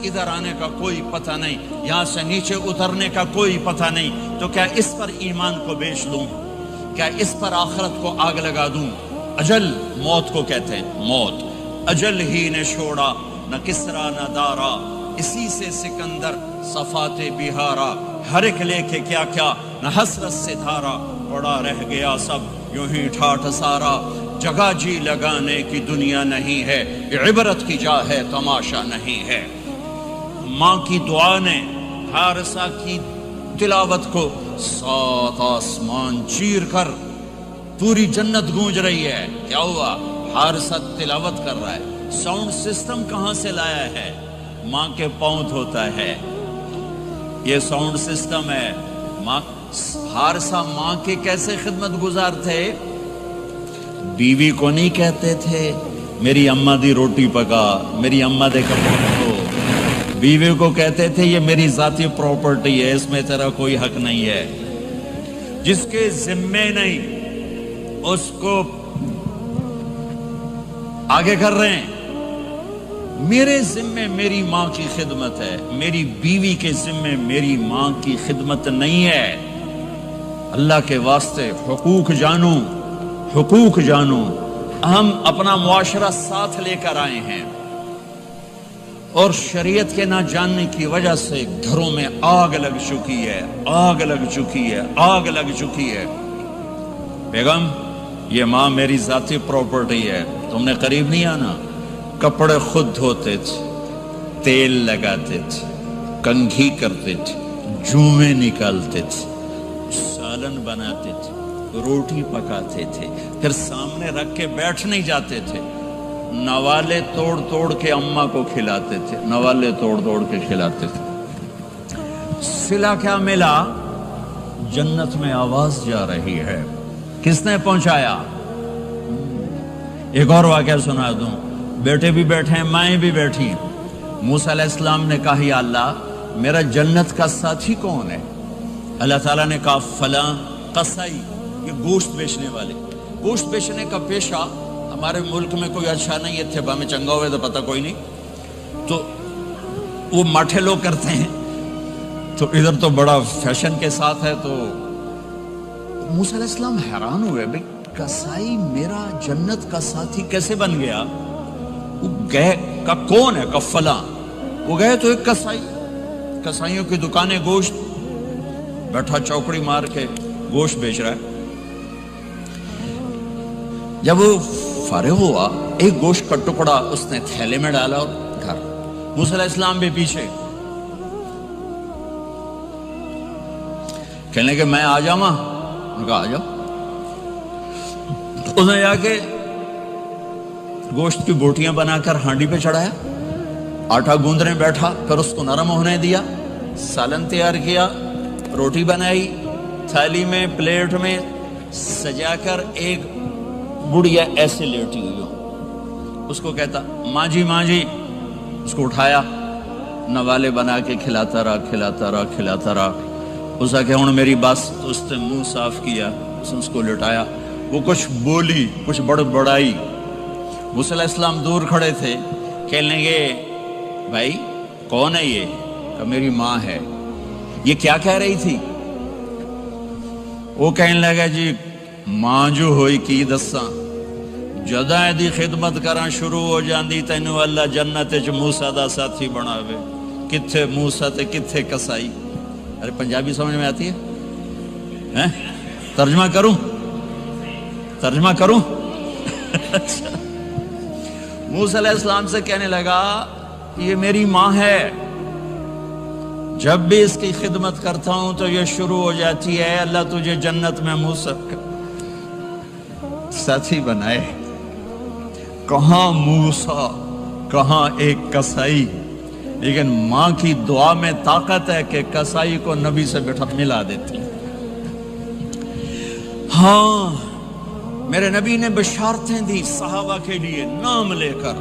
ادھر آنے کا کوئی پتہ نہیں، یہاں سے نیچے اترنے کا کوئی پتہ نہیں، تو کیا اس پر ایمان کو بیچ دوں؟ کیا اس پر آخرت کو آگ لگا دوں؟ اجل موت کو کہتے ہیں، موت اجل ہی نے چھوڑا نہ کسرا نہ دارا، اسی سے سکندر صفات بہارا، ہر ایک لے کے کیا کیا نہ حسرت سے دھارا، پڑا رہ گیا سب یوں ہی ٹھاٹھ سارا، جگہ جی لگانے کی دنیا نہیں ہے، عبرت کی جا ہے تماشا نہیں ہے۔ ماں کی دعا نے حارثہ کی تلاوت کو 7 آسمان چیر کر پوری جنت گونج رہی ہے۔ کیا ہوا؟ حارثہ تلاوت کر رہا ہے، ساؤنڈ سسٹم کہاں سے لایا ہے؟ ماں کے پاؤں دھوتا ہے، یہ ساؤنڈ سسٹم ہے۔ ماں حارثہ ماں کے کیسے خدمت گزار تھے؟ بیوی کو نہیں کہتے تھے میری اماں دی روٹی پکا، میری اماں دے کپڑے دھو، بیوی کو کہتے تھے یہ میری ذاتی پراپرٹی ہے، اس میں تیرا کوئی حق نہیں ہے۔ جس کے ذمے نہیں اس کو آگے کر رہے ہیں۔ میرے ذمے میری ماں کی خدمت ہے، میری بیوی کے ذمے میری ماں کی خدمت نہیں ہے۔ اللہ کے واسطے حقوق جانو، حقوق جانو۔ ہم اپنا معاشرہ ساتھ لے کر آئے ہیں اور شریعت کے نہ جاننے کی وجہ سے گھروں میں آگ لگ چکی ہے، آگ لگ چکی ہے، آگ لگ چکی ہے۔ بیگم یہ ماں میری ذاتی پراپرٹی ہے، تم نے قریب نہیں آنا۔ کپڑے خود دھوتے تھے، تیل لگاتے تھے، کنگھی کرتے تھے، جوئیں نکالتے تھے، سالن بناتے تھے، روٹی پکاتے تھے، پھر سامنے رکھ کے بیٹھ نہیں جاتے تھے، نوالے توڑ توڑ کے اماں کو کھلاتے تھے، نوالے توڑ توڑ کے کھلاتے تھے۔ صلہ کیا ملا؟ جنت میں آواز جا رہی ہے۔ کس نے پہنچایا؟ ایک اور واقعہ سنا دوں، بیٹے بھی بیٹھے ہیں، مائیں بھی بیٹھی ہیں۔ موسیٰ علیہ السلام نے کہا یا اللہ میرا جنت کا ساتھی کون ہے؟ اللہ تعالیٰ نے کہا فلاں قصائی، یہ گوشت بیچنے والے۔ گوشت بیچنے کا پیشہ ہمارے ملک میں کوئی اچھا نہیں ہے، تھے میں چنگا ہوئے تو پتہ کوئی نہیں، تو وہ ماٹھے لوگ کرتے ہیں، تو ادھر تو بڑا فیشن کے ساتھ ہے۔ تو موسیٰ علیہ السلام حیران ہوئے، بھئی قصائی میرا جنت کا ساتھی کیسے بن گیا؟ وہ گئے کا کون ہے؟ کا فلاں۔ وہ گئے تو ایک قصائی، قصائیوں کی دکانیں، گوشت بیٹھا چوکڑی مار کے گوشت بیچ رہا ہے۔ جب وہ فارغ ہوا ایک گوشت کا ٹکڑا اس نے تھیلے میں ڈالا اور گھر۔ موسیٰ علیہ السلام بھی پیچھے، کہنے کہ میں آ جاؤں؟ انہوں نے کہا آ جاؤ۔ اس نے جا کے گوشت کی بوٹیاں بنا کر ہانڈی پہ چڑھایا، آٹا گوندنے بیٹھا، پھر اس کو نرم ہونے دیا، سالن تیار کیا، روٹی بنائی، تھالی میں پلیٹ میں سجا کر ایک بڑھیا ایسے لیٹی ہوئی ہو، اس کو کہتا ماں جی ماں جی، اس کو اٹھایا، نوالے بنا کے کھلاتا رہا کھلاتا رہا کھلاتا رہا۔ اس نے کہا ہوں میری بس، تو اس نے منہ صاف کیا، اس کو لٹایا، وہ کچھ بولی، کچھ بڑبڑائی۔ موسیٰ علیہ السلام دور کھڑے تھے، کہنے لگے بھائی کون ہے یہ؟ کہ میری ماں ہے۔ یہ کیا کہہ رہی تھی؟ وہ کہنے لگا جی ماں جو ہوئی کی دساں، جداں دی خدمت کراں شروع ہو جاندی تینوں اللہ جنت وچ موسیٰ دا ساتھی بناوے۔ کتھے موسیٰ تے کتھے قصائی؟ ارے پنجابی سمجھ میں آتی ہے؟ ترجمہ کروں؟ ترجمہ کروں؟ موسیٰ علیہ السلام سے کہنے لگا یہ میری ماں ہے، جب بھی اس کی خدمت کرتا ہوں تو یہ شروع ہو جاتی ہے اللہ تجھے جنت میں موسیٰ کا ساتھی بنائے۔ کہاں موسیٰ، کہاں ایک قصائی، لیکن ماں کی دعا میں طاقت ہے کہ قصائی کو نبی سے بٹھا ملا دیتی۔ ہاں میرے نبی نے بشارتیں دی صحابہ کے لیے نام لے کر،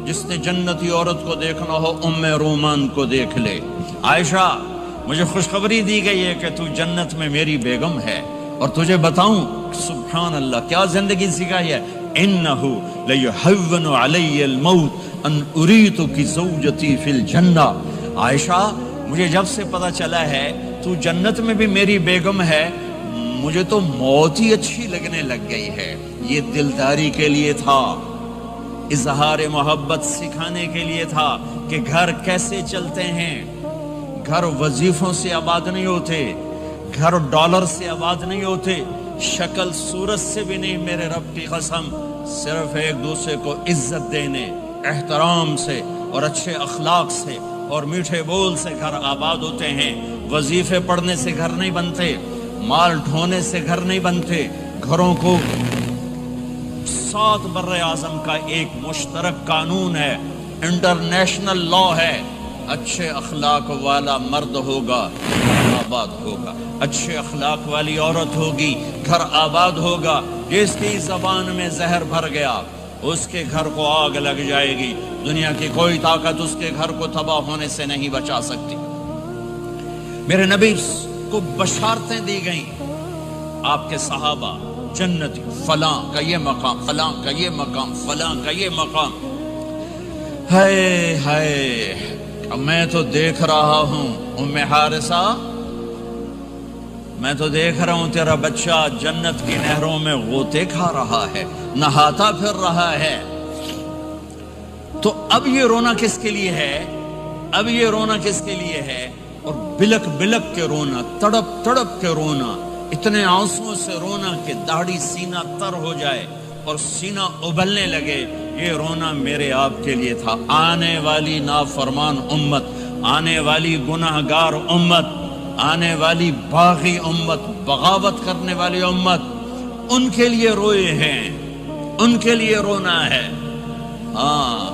جس نے جنتی عورت کو دیکھنا ہو ام رومان کو دیکھ لے۔ عائشہ مجھے خوشخبری دی گئی ہے کہ تو جنت میں میری بیگم ہے، اور تجھے بتاؤں سبحان اللہ کیا زندگی سکھائی ہے، انہو لیحون علی الموت ان اریتو کی زوجتی فی الجنہ، عائشہ مجھے جب سے پتا چلا ہے تو جنت میں بھی میری بیگم ہے، مجھے تو موت ہی اچھی لگنے لگ گئی ہے۔ یہ دلداری کے لیے تھا، اظہار محبت سکھانے کے لیے تھا کہ گھر کیسے چلتے ہیں۔ گھر وظیفوں سے آباد نہیں ہوتے، گھر ڈالر سے آباد نہیں ہوتے، شکل صورت سے بھی نہیں، میرے رب کی قسم، صرف ایک دوسرے کو عزت دینے، احترام سے اور اچھے اخلاق سے اور میٹھے بول سے گھر آباد ہوتے ہیں۔ وظیفے پڑھنے سے گھر نہیں بنتے، مال ڈھونے سے گھر نہیں بنتے۔ گھروں کو 7 بر اعظم کا ایک مشترک قانون ہے، انٹرنیشنل لا ہے، اچھے اخلاق والا مرد ہوگا گھر آباد ہوگا، اچھے اخلاق والی عورت ہوگی گھر آباد ہوگا۔ جس کی زبان میں زہر بھر گیا اس کے گھر کو آگ لگ جائے گی، دنیا کی کوئی طاقت اس کے گھر کو تباہ ہونے سے نہیں بچا سکتی۔ میرے نبی کو بشارتیں دی گئیں، آپ کے صحابہ جنتی، فلاں کا یہ مقام، فلاں کا یہ مقام، فلاں کا یہ مقام۔ ہائے ہائے، میں تو دیکھ رہا ہوں ام حارثہ، میں تو دیکھ رہا ہوں تیرا بچہ جنت کی نہروں میں غوطے کھا رہا ہے، نہاتا پھر رہا ہے۔ تو اب یہ رونا کس کے لیے ہے؟ اب یہ رونا کس کے لیے ہے؟ اور بلک بلک کے رونا، تڑپ تڑپ کے رونا، اتنے آنسوں سے رونا کہ داڑھی سینہ تر ہو جائے اور سینہ ابلنے لگے، یہ رونا میرے آپ کے لیے تھا۔ آنے والی نافرمان امت، آنے والی گناہگار امت، آنے والی باغی امت، بغاوت کرنے والی امت، ان کے لیے روئے ہیں، ان کے لیے رونا ہے۔ ہاں،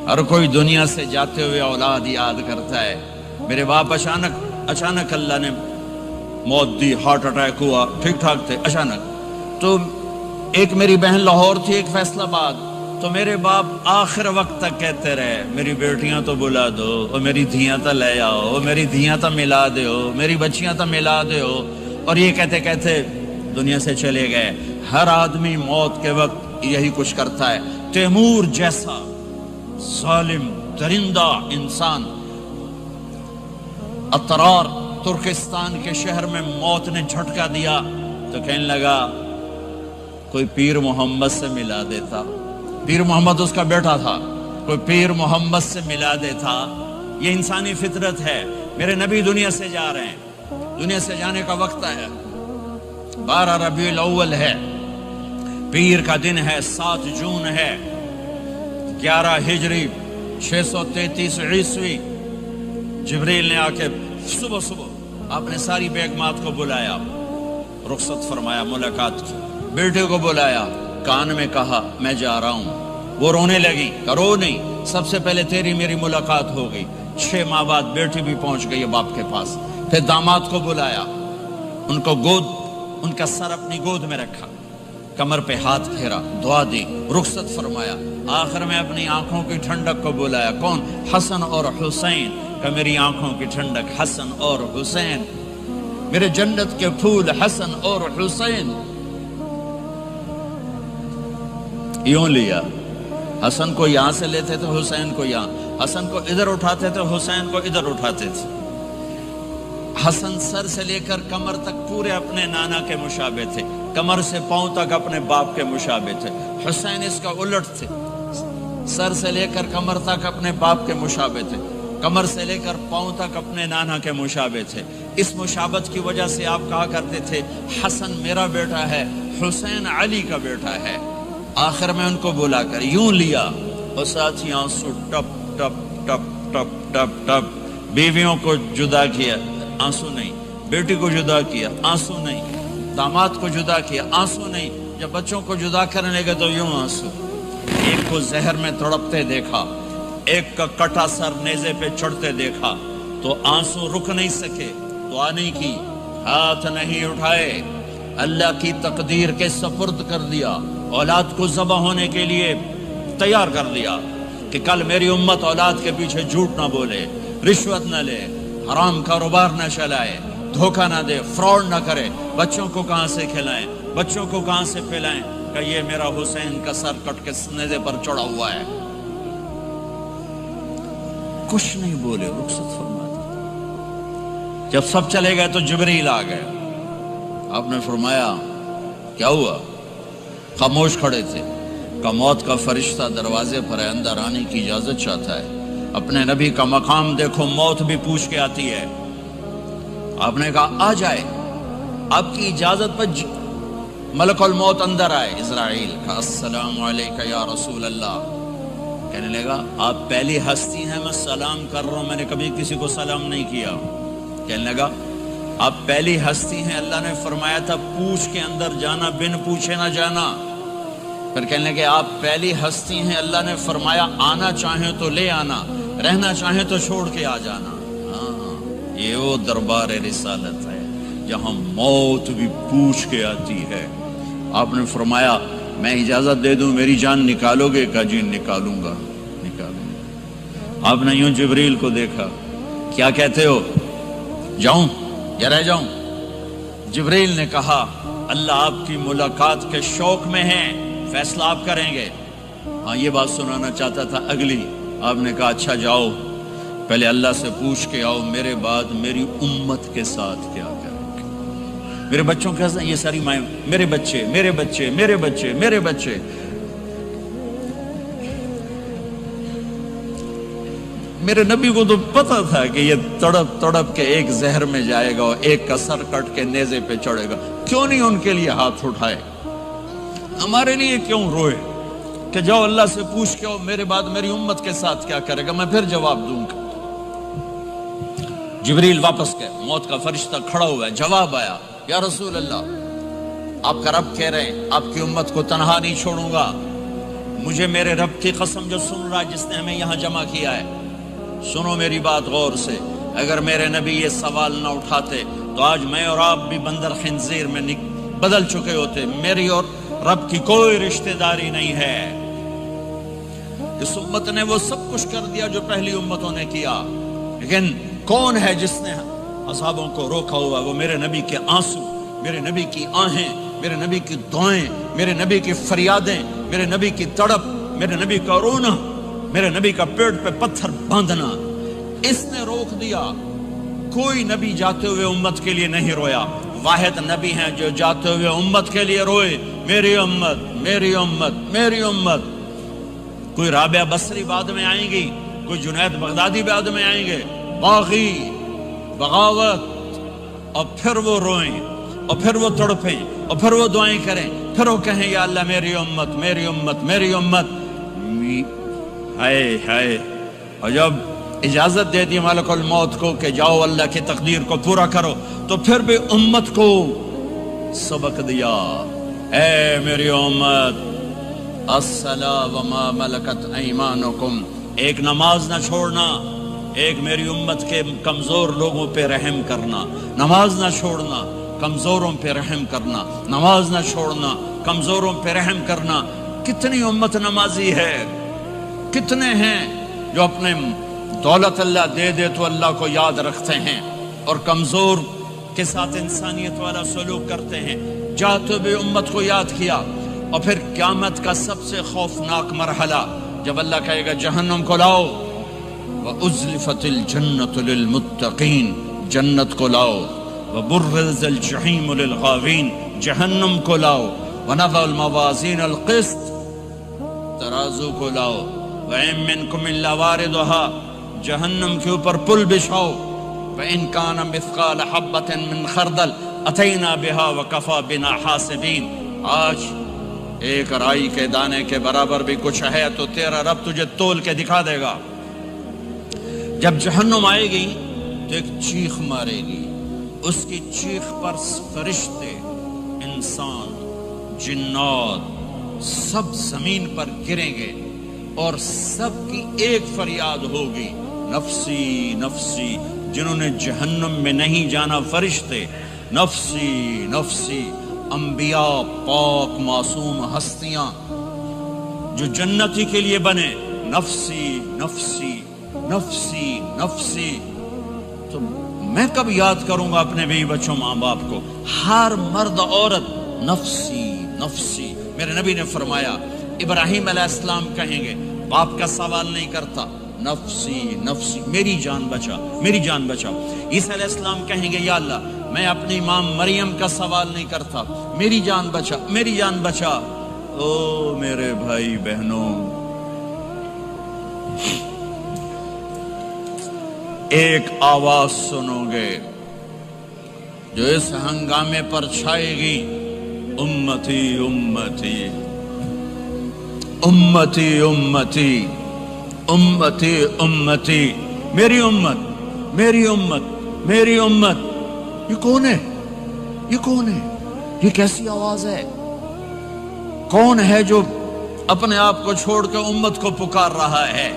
ہر کوئی دنیا سے جاتے ہوئے اولاد یاد کرتا ہے۔ میرے باپ اچانک اللہ نے موت دی، ہارٹ اٹیک ہوا، ٹھیک ٹھاک تھے، اچانک۔ تو ایک میری بہن لاہور تھی، ایک فیصل آباد، تو میرے باپ آخر وقت تک کہتے رہے میری بیٹیاں تو بلا دو، اور میری دھیاں تو لے آؤ، اور میری دھیاں تو ملا دیو، میری بچیاں تو ملا دیو، اور یہ کہتے کہتے دنیا سے چلے گئے۔ ہر آدمی موت کے وقت یہی کچھ کرتا ہے۔ تیمور جیسا ظالم درندہ انسان اطرار ترکستان کے شہر میں موت نے جھٹکا دیا تو کہنے لگا کوئی پیر محمد سے ملا دیتا، پیر محمد اس کا بیٹا تھا، کوئی پیر محمد سے ملا دیتا۔ یہ انسانی فطرت ہے۔ میرے نبی دنیا سے جا رہے ہیں، دنیا سے جانے کا وقت ہے، 12 ربیع الاول ہے، پیر کا دن ہے، 7 جون ہے، 11 ہجری 633 عیسوی۔ جبریل نے آ کے صبح آپ نے ساری بیگمات کو بلایا، رخصت فرمایا، ملاقات کی، بیٹے کو بلایا، کان میں کہا میں جا رہا ہوں۔ وہ رونے لگی، رو نہیں، سب سے پہلے تیری میری ملاقات ہو گئی۔ 6 ماہ بعد بیٹی بھی پہنچ گئی باپ کے پاس۔ پھر داماد کو بلایا، ان کو ان کا سر اپنی گود میں رکھا، کمر پہ ہاتھ پھیرا، دعا دی، رخصت فرمایا۔ آخر میں اپنی آنکھوں کی ٹھنڈک کو بلایا، کون؟ حسن اور حسین، کہ میری آنکھوں کی ٹھنڈک حسن اور حسین، میرے جنت کے پھول حسن اور حسین۔ یوں لیا، حسن کو یہاں سے لیتے تھے، حسین کو یہاں، حسن کو ادھر اٹھاتے تھے، حسین کو ادھر اٹھاتے تھے۔ حسن سر سے لے کر کمر تک پورے اپنے نانا کے مشابہ تھے، کمر سے پاؤں تک اپنے باپ کے مشابہ تھے۔ حسین اس کا الٹ تھے، سر سے لے کر کمر تک اپنے باپ کے مشابہ تھے، کمر سے لے کر پاؤں تک اپنے نانا کے مشابہ تھے۔ اس مشابہت کی وجہ سے آپ کہا کرتے تھے حسن میرا بیٹا ہے، حسین علی کا بیٹا ہے۔ آخر میں ان کو بلا کر یوں لیا اور ساتھ ہی آنسو ٹپ ٹپ ٹپ ٹپ ٹپ ٹپ۔ بیویوں کو جدا کیا، آنسو نہیں، بیٹی کو جدا کیا، آنسو نہیں، داماد کو جدا کیا، آنسو نہیں، جب بچوں کو جدا کرنے لگے تو یوں آنسو۔ ایک کو زہر میں تڑپتے دیکھا، ایک کا کٹا سر نیزے پہ چڑھتے دیکھا تو آنسو رک نہیں سکے، دعا نہیں کی، ہاتھ نہیں اٹھائے، اللہ کی تقدیر کے سپرد کر دیا، اولاد کو ذبح ہونے کے لیے تیار کر دیا کہ کل میری امت اولاد کے پیچھے جھوٹ نہ بولے، رشوت نہ لے، حرام کاروبار نہ چلائے، دھوکہ نہ دے، فراڈ نہ کرے، بچوں کو کہاں سے کھلائیں، بچوں کو کہاں سے پلائیں، کہ یہ میرا حسین کا سر کٹ کے نیزے پر چڑھا ہوا ہے۔ کچھ نہیں بولے، رخصت فرما دی۔ جب سب چلے گئے تو جبریل آ گیا، آپ نے فرمایا کیا ہوا؟ خاموش کھڑے تھے۔ کہ موت کا فرشتہ دروازے پر ہے، اندر آنے کی اجازت چاہتا ہے۔ اپنے نبی کا مقام دیکھو، موت بھی پوچھ کے آتی ہے۔ آپ نے کہا آ جائے، آپ کی اجازت پر ملک الموت اندر آئے۔ اسرائیل کا السلام علیکہ یا رسول اللہ، کہنے لگا آپ پہلی ہستی ہیں، میں سلام کر رہا ہوں، میں نے کبھی کسی کو سلام نہیں کیا۔ کہنے لگا آپ پہلی ہستی ہیں، اللہ نے فرمایا تھا پوچھ کے اندر جانا، بن پوچھے نہ جانا۔ پھر کہنے لگے آپ پہلی ہستی ہیں، اللہ نے فرمایا آنا چاہیں تو لے آنا، رہنا چاہیں تو چھوڑ کے آ جانا۔ ہاں، یہ وہ دربار رسالت ہے جہاں موت بھی پوچھ کے آتی ہے۔ آپ نے فرمایا میں اجازت دے دوں میری جان نکالو گے؟ کہا جی نکالوں گا، نکالوں گا۔ آپ نے یوں جبریل کو دیکھا، کیا کہتے ہو، جاؤں یا رہ جاؤں؟ جبریل نے کہا اللہ آپ کی ملاقات کے شوق میں ہیں، فیصلہ آپ کریں گے۔ ہاں یہ بات سنانا چاہتا تھا اگلی۔ آپ نے کہا اچھا جاؤ، پہلے اللہ سے پوچھ کے آؤ میرے بعد میری امت کے ساتھ کیا کریں گے، میرے بچوں کے ساتھ۔ یہ ساری مائیں، میرے بچے میرے بچے میرے بچے میرے بچے۔ میرے نبی کو تو پتا تھا کہ یہ تڑپ تڑپ کے ایک زہر میں جائے گا اور ایک کا سر کٹ کے نیزے پہ چڑھے گا، کیوں نہیں ان کے لیے ہاتھ اٹھائے؟ ہمارے لیے کیوں روئے کہ جاؤ اللہ سے پوچھ کے میرے بعد میری امت کے ساتھ کیا کرے گا، میں پھر جواب دوں گا۔ جبریل واپس گئے، موت کا فرشتہ کھڑا ہوا ہے، جواب آیا یا رسول اللہ آپ کا رب کہہ رہے ہیں آپ کی امت کو تنہا نہیں چھوڑوں گا۔ مجھے میرے رب کی قسم جو سن رہا ہے جس نے ہمیں یہاں جمع کیا ہے، سنو میری بات غور سے، اگر میرے نبی یہ سوال نہ اٹھاتے تو آج میں اور آپ بھی بندر خنزیر میں بدل چکے ہوتے۔ میری اور رب کی کوئی رشتہ داری نہیں ہے۔ اس امت نے وہ سب کچھ کر دیا جو پہلی امتوں نے کیا، لیکن کون ہے جس نے اصحابوں کو روکا ہوا؟ وہ میرے نبی کے آنسو، میرے نبی کی آہیں، میرے نبی کی دعائیں، میرے نبی کی فریادیں، میرے نبی کی تڑپ، میرے نبی کا رونا، میرے نبی کا پیٹ پہ پتھر باندھنا، اس نے روک دیا۔ کوئی نبی جاتے ہوئے امت کے لیے نہیں رویا، واحد نبی ہیں جو جاتے ہوئے امت کے لیے روئے، میری امت میری امت میری امت۔ کوئی رابعہ بصری بعد میں آئیں گی، کوئی جنید بغدادی بعد میں آئیں گے، باغی، بغاوت، اور پھر وہ روئیں اور پھر وہ تڑپیں اور پھر وہ دعائیں کریں، پھر وہ کہیں یا اللہ میری امت میری امت میری امت۔ ہائے ہائے، اور جب اجازت دے دی ملک الموت کو کہ جاؤ اللہ کی تقدیر کو پورا کرو، تو پھر بھی امت کو سبق دیا، اے میری امت الصلاۃ وما ملکت ایمانکم، ایک نماز نہ چھوڑنا، ایک میری امت کے کمزور لوگوں پہ رحم کرنا، نماز نہ چھوڑنا، کمزوروں پہ رحم کرنا، نماز نہ چھوڑنا، کمزوروں پہ رحم کرنا۔ کتنی امت نمازی ہے، کتنے ہیں جو اپنے دولت اللہ دے دے تو اللہ کو یاد رکھتے ہیں اور کمزور کے ساتھ انسانیت والا سلوک کرتے ہیں۔ جاتے بھی امت کو یاد کیا، اور پھر قیامت کا سب سے خوفناک مرحلہ جب اللہ کہے گا جہنم کو لاؤ، وَأُزْلِفَتِ الْجَنَّةُ لِلْمُتَّقِينَ، جنت کو لاؤ، وَبُرِّزَ الْجَحِيمُ لِلْغَاوِينَ، جہنم کو لاؤ، وَنَضَعُ الْمَوَازِينَ الْقِسْطَ، ترازو کو لاؤ، وَإِن مِّنكُمْ إِلَّا وَارِدُهَا، جہنم کے اوپر پل بچھاؤ، وَإِن كَانَ مِثْقَالَ حَبَّةٍ مِّن خَرْدَلٍ أَتَيْنَا بِهَا وَكَفَى بِنَا حَاسِبِينَ۔ آج ایک رائی کے دانے کے برابر بھی کچھ ہے تو تیرا رب تجھے تول کے دکھا دے گا۔ جب جہنم آئے گی تو ایک چیخ مارے گی، اس کی چیخ پر فرشتے، انسان، جنات سب زمین پر گریں گے اور سب کی ایک فریاد ہوگی، نفسی نفسی۔ جنہوں نے جہنم میں نہیں جانا فرشتے، نفسی نفسی۔ انبیاء، پاک معصوم ہستیاں جو جنتی کے لیے بنے، نفسی نفسی نفسی نفسی۔ تو میں کب یاد کروں گا اپنے بیوی بچوں ماں باپ کو؟ ہر مرد عورت نفسی نفسی۔ میرے نبی نے فرمایا ابراہیم علیہ السلام کہیں گے باپ کا سوال نہیں کرتا، نفسی نفسی، میری جان بچا، میری جان بچا۔ عیسیٰ علیہ السلام کہیں گے یا اللہ میں اپنی ماں مریم کا سوال نہیں کرتا، میری جان بچا، میری جان بچا۔ او میرے بھائی بہنوں، ایک آواز سنو گے جو اس ہنگامے پر چھائے گی، امتی امتی امتی امتی امتی امتی، میری امت میری امت میری امت۔ یہ کون ہے؟ یہ کون ہے؟ یہ کیسی آواز ہے؟ کون ہے جو اپنے آپ کو چھوڑ کے امت کو پکار رہا ہے؟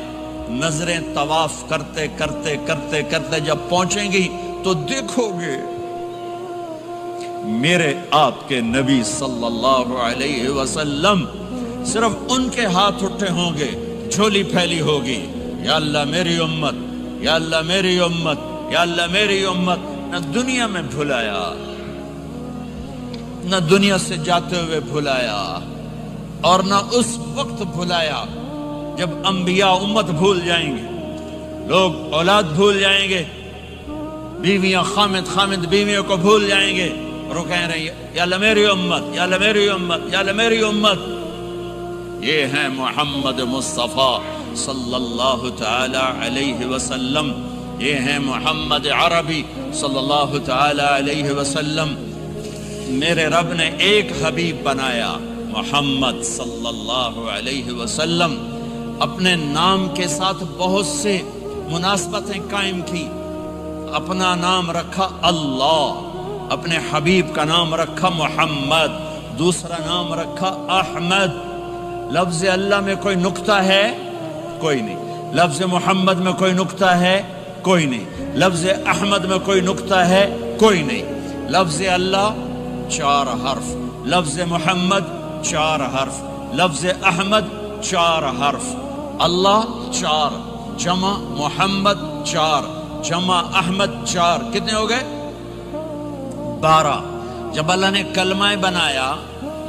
نظریں طواف کرتے کرتے کرتے کرتے جب پہنچیں گی تو دیکھو گے میرے آپ کے نبی صلی اللہ علیہ وسلم، صرف ان کے ہاتھ اٹھے ہوں گے، جھولی پھیلی ہوگی، یا اللہ میری امت، یا اللہ میری امت، یا اللہ میری امت۔ نہ دنیا میں بھلایا، نہ دنیا سے جاتے ہوئے بھلایا، اور نہ اس وقت بھلایا جب انبیاء امت بھول جائیں گے، لوگ اولاد بھول جائیں گے، بیویاں خامد بیویوں کو بھول جائیں گے، اور وہ کہہ رہے ہیں یا اللہ میری امت، یا اللہ میری امت، یا اللہ میری امت۔ یہ ہیں محمد مصطفیٰ صلی اللہ تعالی علیہ وسلم، یہ ہیں محمد عربی صلی اللہ تعالی علیہ وسلم۔ میرے رب نے ایک حبیب بنایا، محمد صلی اللہ علیہ وسلم۔ اپنے نام کے ساتھ بہت سے مناسبتیں قائم کی، اپنا نام رکھا اللہ، اپنے حبیب کا نام رکھا محمد، دوسرا نام رکھا احمد۔ لفظ اللہ میں کوئی نکتہ ہے؟ کوئی نہیں۔ لفظ محمد میں کوئی نکتہ ہے؟ کوئی نہیں۔ لفظ احمد میں کوئی نکتہ ہے؟ کوئی نہیں۔ لفظ اللہ 4 حرف، لفظ محمد 4 حرف، لفظ احمد 4 حرف۔ اللہ 4 جمع محمد 4 جمع احمد 4، کتنے ہو گئے؟ 12۔ جب اللہ نے کلمہ بنایا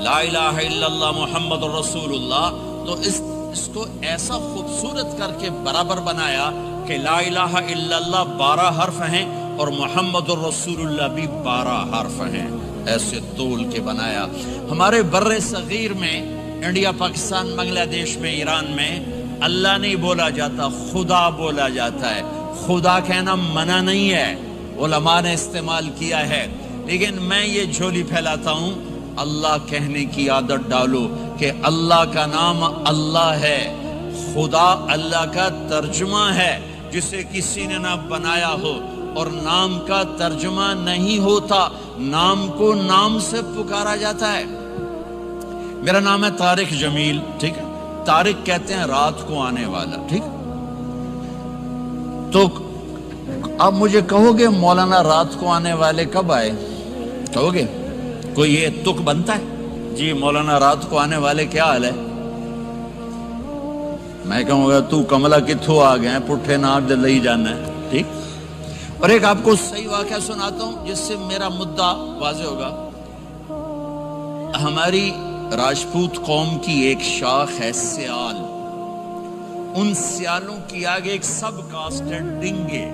لا الہ الا اللہ محمد رسول اللہ، تو اس کو ایسا خوبصورت کر کے برابر بنایا کہ لا الہ الا اللہ 12 حرف ہیں اور محمد الرسول اللہ بھی 12 حرف ہیں، ایسے طول کے بنایا۔ ہمارے بر صغیر میں، انڈیا، پاکستان، بنگلہ دیش میں، ایران میں اللہ نہیں بولا جاتا، خدا بولا جاتا ہے۔ خدا کہنا منع نہیں ہے، علماء نے استعمال کیا ہے، لیکن میں یہ جھولی پھیلاتا ہوں، اللہ کہنے کی عادت ڈالو کہ اللہ کا نام اللہ ہے، خدا اللہ کا ترجمہ ہے جسے کسی نے نہ بنایا ہو، اور نام کا ترجمہ نہیں ہوتا، نام کو نام سے پکارا جاتا ہے۔ میرا نام ہے طارق جمیل، ٹھیک ہے؟ طارق کہتے ہیں رات کو آنے والا، ٹھیک؟ تو آپ مجھے کہو گے مولانا رات کو آنے والے کب آئے؟ کہو گے؟ کوئی یہ تک بنتا ہے جی مولانا رات کو آنے والے کیا حال ہے؟ میں کہوں گا تو کملا کتھو آ گئے پٹھے نہ دلہی جانا ہے، ٹھیک؟ اور ایک آپ کو صحیح واقعہ سناتا ہوں جس سے میرا مدعا واضح ہوگا۔ ہماری راجپوت قوم کی ایک شاخ ہے سیال، ان سیالوں کی آگے ایک سب کاسٹ ہے ڈنگے،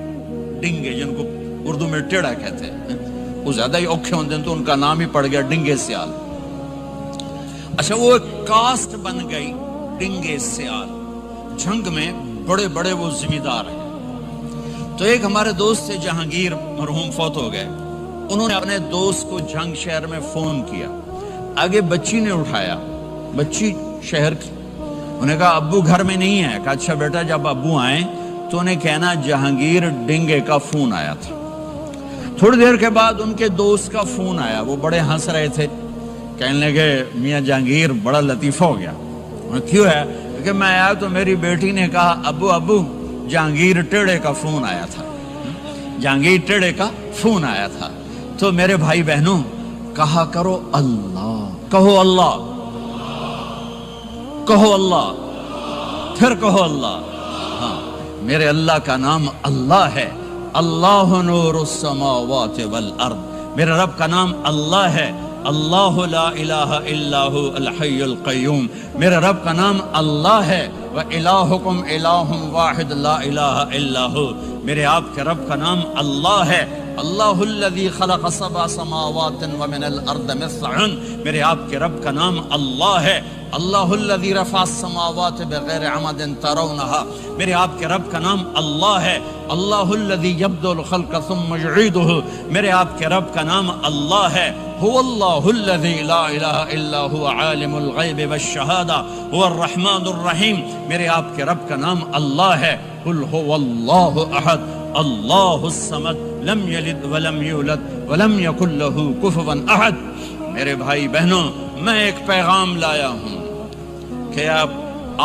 ڈنگے جن کو اردو میں ٹیڑا کہتے ہیں، وہ زیادہ ہی اوکھے ہوتے ہیں تو ان کا نام ہی پڑ گیا ڈنگے سیال۔ اچھا، وہ ایک کاسٹ بن گئی ڈنگے سیال، جنگ میں بڑے بڑے وہ ذمہ دار ہیں۔ تو ایک ہمارے دوست تھے جہانگیر، مرحوم فوت ہو گئے، انہوں نے اپنے دوست کو جنگ شہر میں فون کیا، آگے بچی نے اٹھایا، بچی شہر کی، انہوں نے کہا ابو گھر میں نہیں ہے۔ کہا اچھا بیٹا، جب ابو آئیں تو انہیں کہنا جہانگیر ڈنگے کا فون آیا تھا۔ تھوڑی دیر کے بعد ان کے دوست کا فون آیا، وہ بڑے ہنس رہے تھے، کہنے لگے میاں جہانگیر بڑا لطیفہ ہو گیا۔ کیوں ہے؟ کہ میں آیا تو میری بیٹی نے کہا ابو جہانگیر ٹیڑے کا فون آیا تھا، جہانگیر ٹیڑے کا فون آیا تھا۔ تو میرے بھائی بہنوں، کہا کرو اللہ، کہو اللہ، کہو اللہ، پھر کہو اللہ۔ ہاں، میرے اللہ کا نام اللہ ہے، اللہ نور السماوات والارض، میرے رب کا نام اللہ ہے، اللہ لا الہ الا ہو الحی القیوم، میرے رب کا نام اللہ ہے، وَإِلَٰهُكُمْ إِلَٰهٌ وَاحِدٌ لَا إِلَٰهَ إِلَّا هُوَ، میرے آپ کے رب کا نام اللہ ہے۔ اللہ الذی خلق سبع سماوات ومن الارض مثلهن، میرے آپ کے رب کا نام اللہ ہے۔ اللہ الذی رفع السماوات بغیر عمد ترونها، میرے آپ کے رب کا نام اللہ ہے۔ اللہ الذی یبدأ الخلق ثم یعیدہ، میرے آپ کے رب کا نام اللہ ہے۔ هو اللہ الذی لا الہ الا هو عالم الغیب والشہادہ هو الرحمن الرحیم، میرے آپ کے رب کا نام اللہ ہے۔ قل هو اللہ احد اللہ الصمد لم یلد ولم یولد ولم یکن له کفوا احد۔ میرے بھائی بہنوں، میں ایک پیغام لایا ہوں کہ اب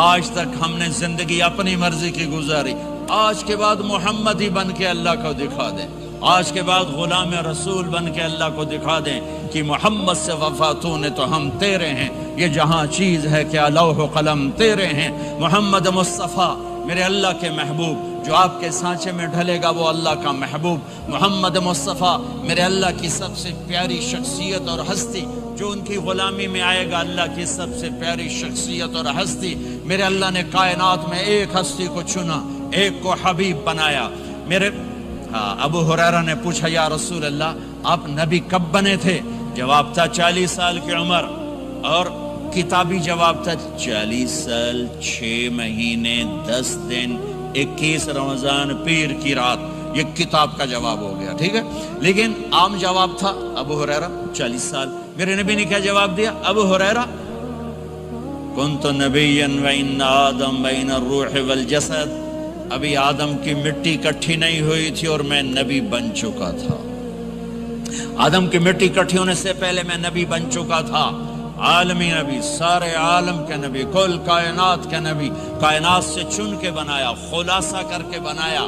آج تک ہم نے زندگی اپنی مرضی کی گزاری، آج کے بعد محمد ہی بن کے اللہ کو دکھا دیں، آج کے بعد غلام رسول بن کے اللہ کو دکھا دیں کہ محمد سے وفاتوں نے تو ہم تیرے ہیں، یہ جہاں چیز ہے کیا لوح و قلم تیرے ہیں۔ محمد مصطفیٰ میرے اللہ کے محبوب، جو آپ کے سانچے میں ڈھلے گا وہ اللہ کا محبوب۔ محمد مصطفیٰ میرے اللہ کی سب سے پیاری شخصیت اور ہستی، جو ان کی غلامی میں آئے گا اللہ کی سب سے پیاری شخصیت اور ہستی۔ میرے اللہ نے کائنات میں ایک ہستی کو چنا، ایک کو حبیب بنایا۔ میرے ابو ہریرہ نے پوچھا یا رسول اللہ آپ نبی کب بنے تھے؟ جواب تھا 40 سال کی عمر، اور کتابی جواب تھا 40 سال 6 مہینے 10 دن 21 رمضان پیر کی رات، یہ کتاب کا جواب ہو گیا، ٹھیک ہے۔ لیکن عام جواب تھا ابو ہریرہ 40 سال۔ میرے نبی نے کیا جواب دیا؟ ابو ہریرہ کنت نبیا وان آدم بین الروح والجسد، ابھی آدم کی مٹی کٹھی نہیں ہوئی تھی اور میں نبی بن چکا تھا۔ آدم کی مٹی کٹھی ہونے سے پہلے میں نبی بن چکا تھا، عالمی نبی، سارے عالم کے نبی، کل کائنات کے نبی، کائنات سے چن کے بنایا، خلاصہ کر کے بنایا۔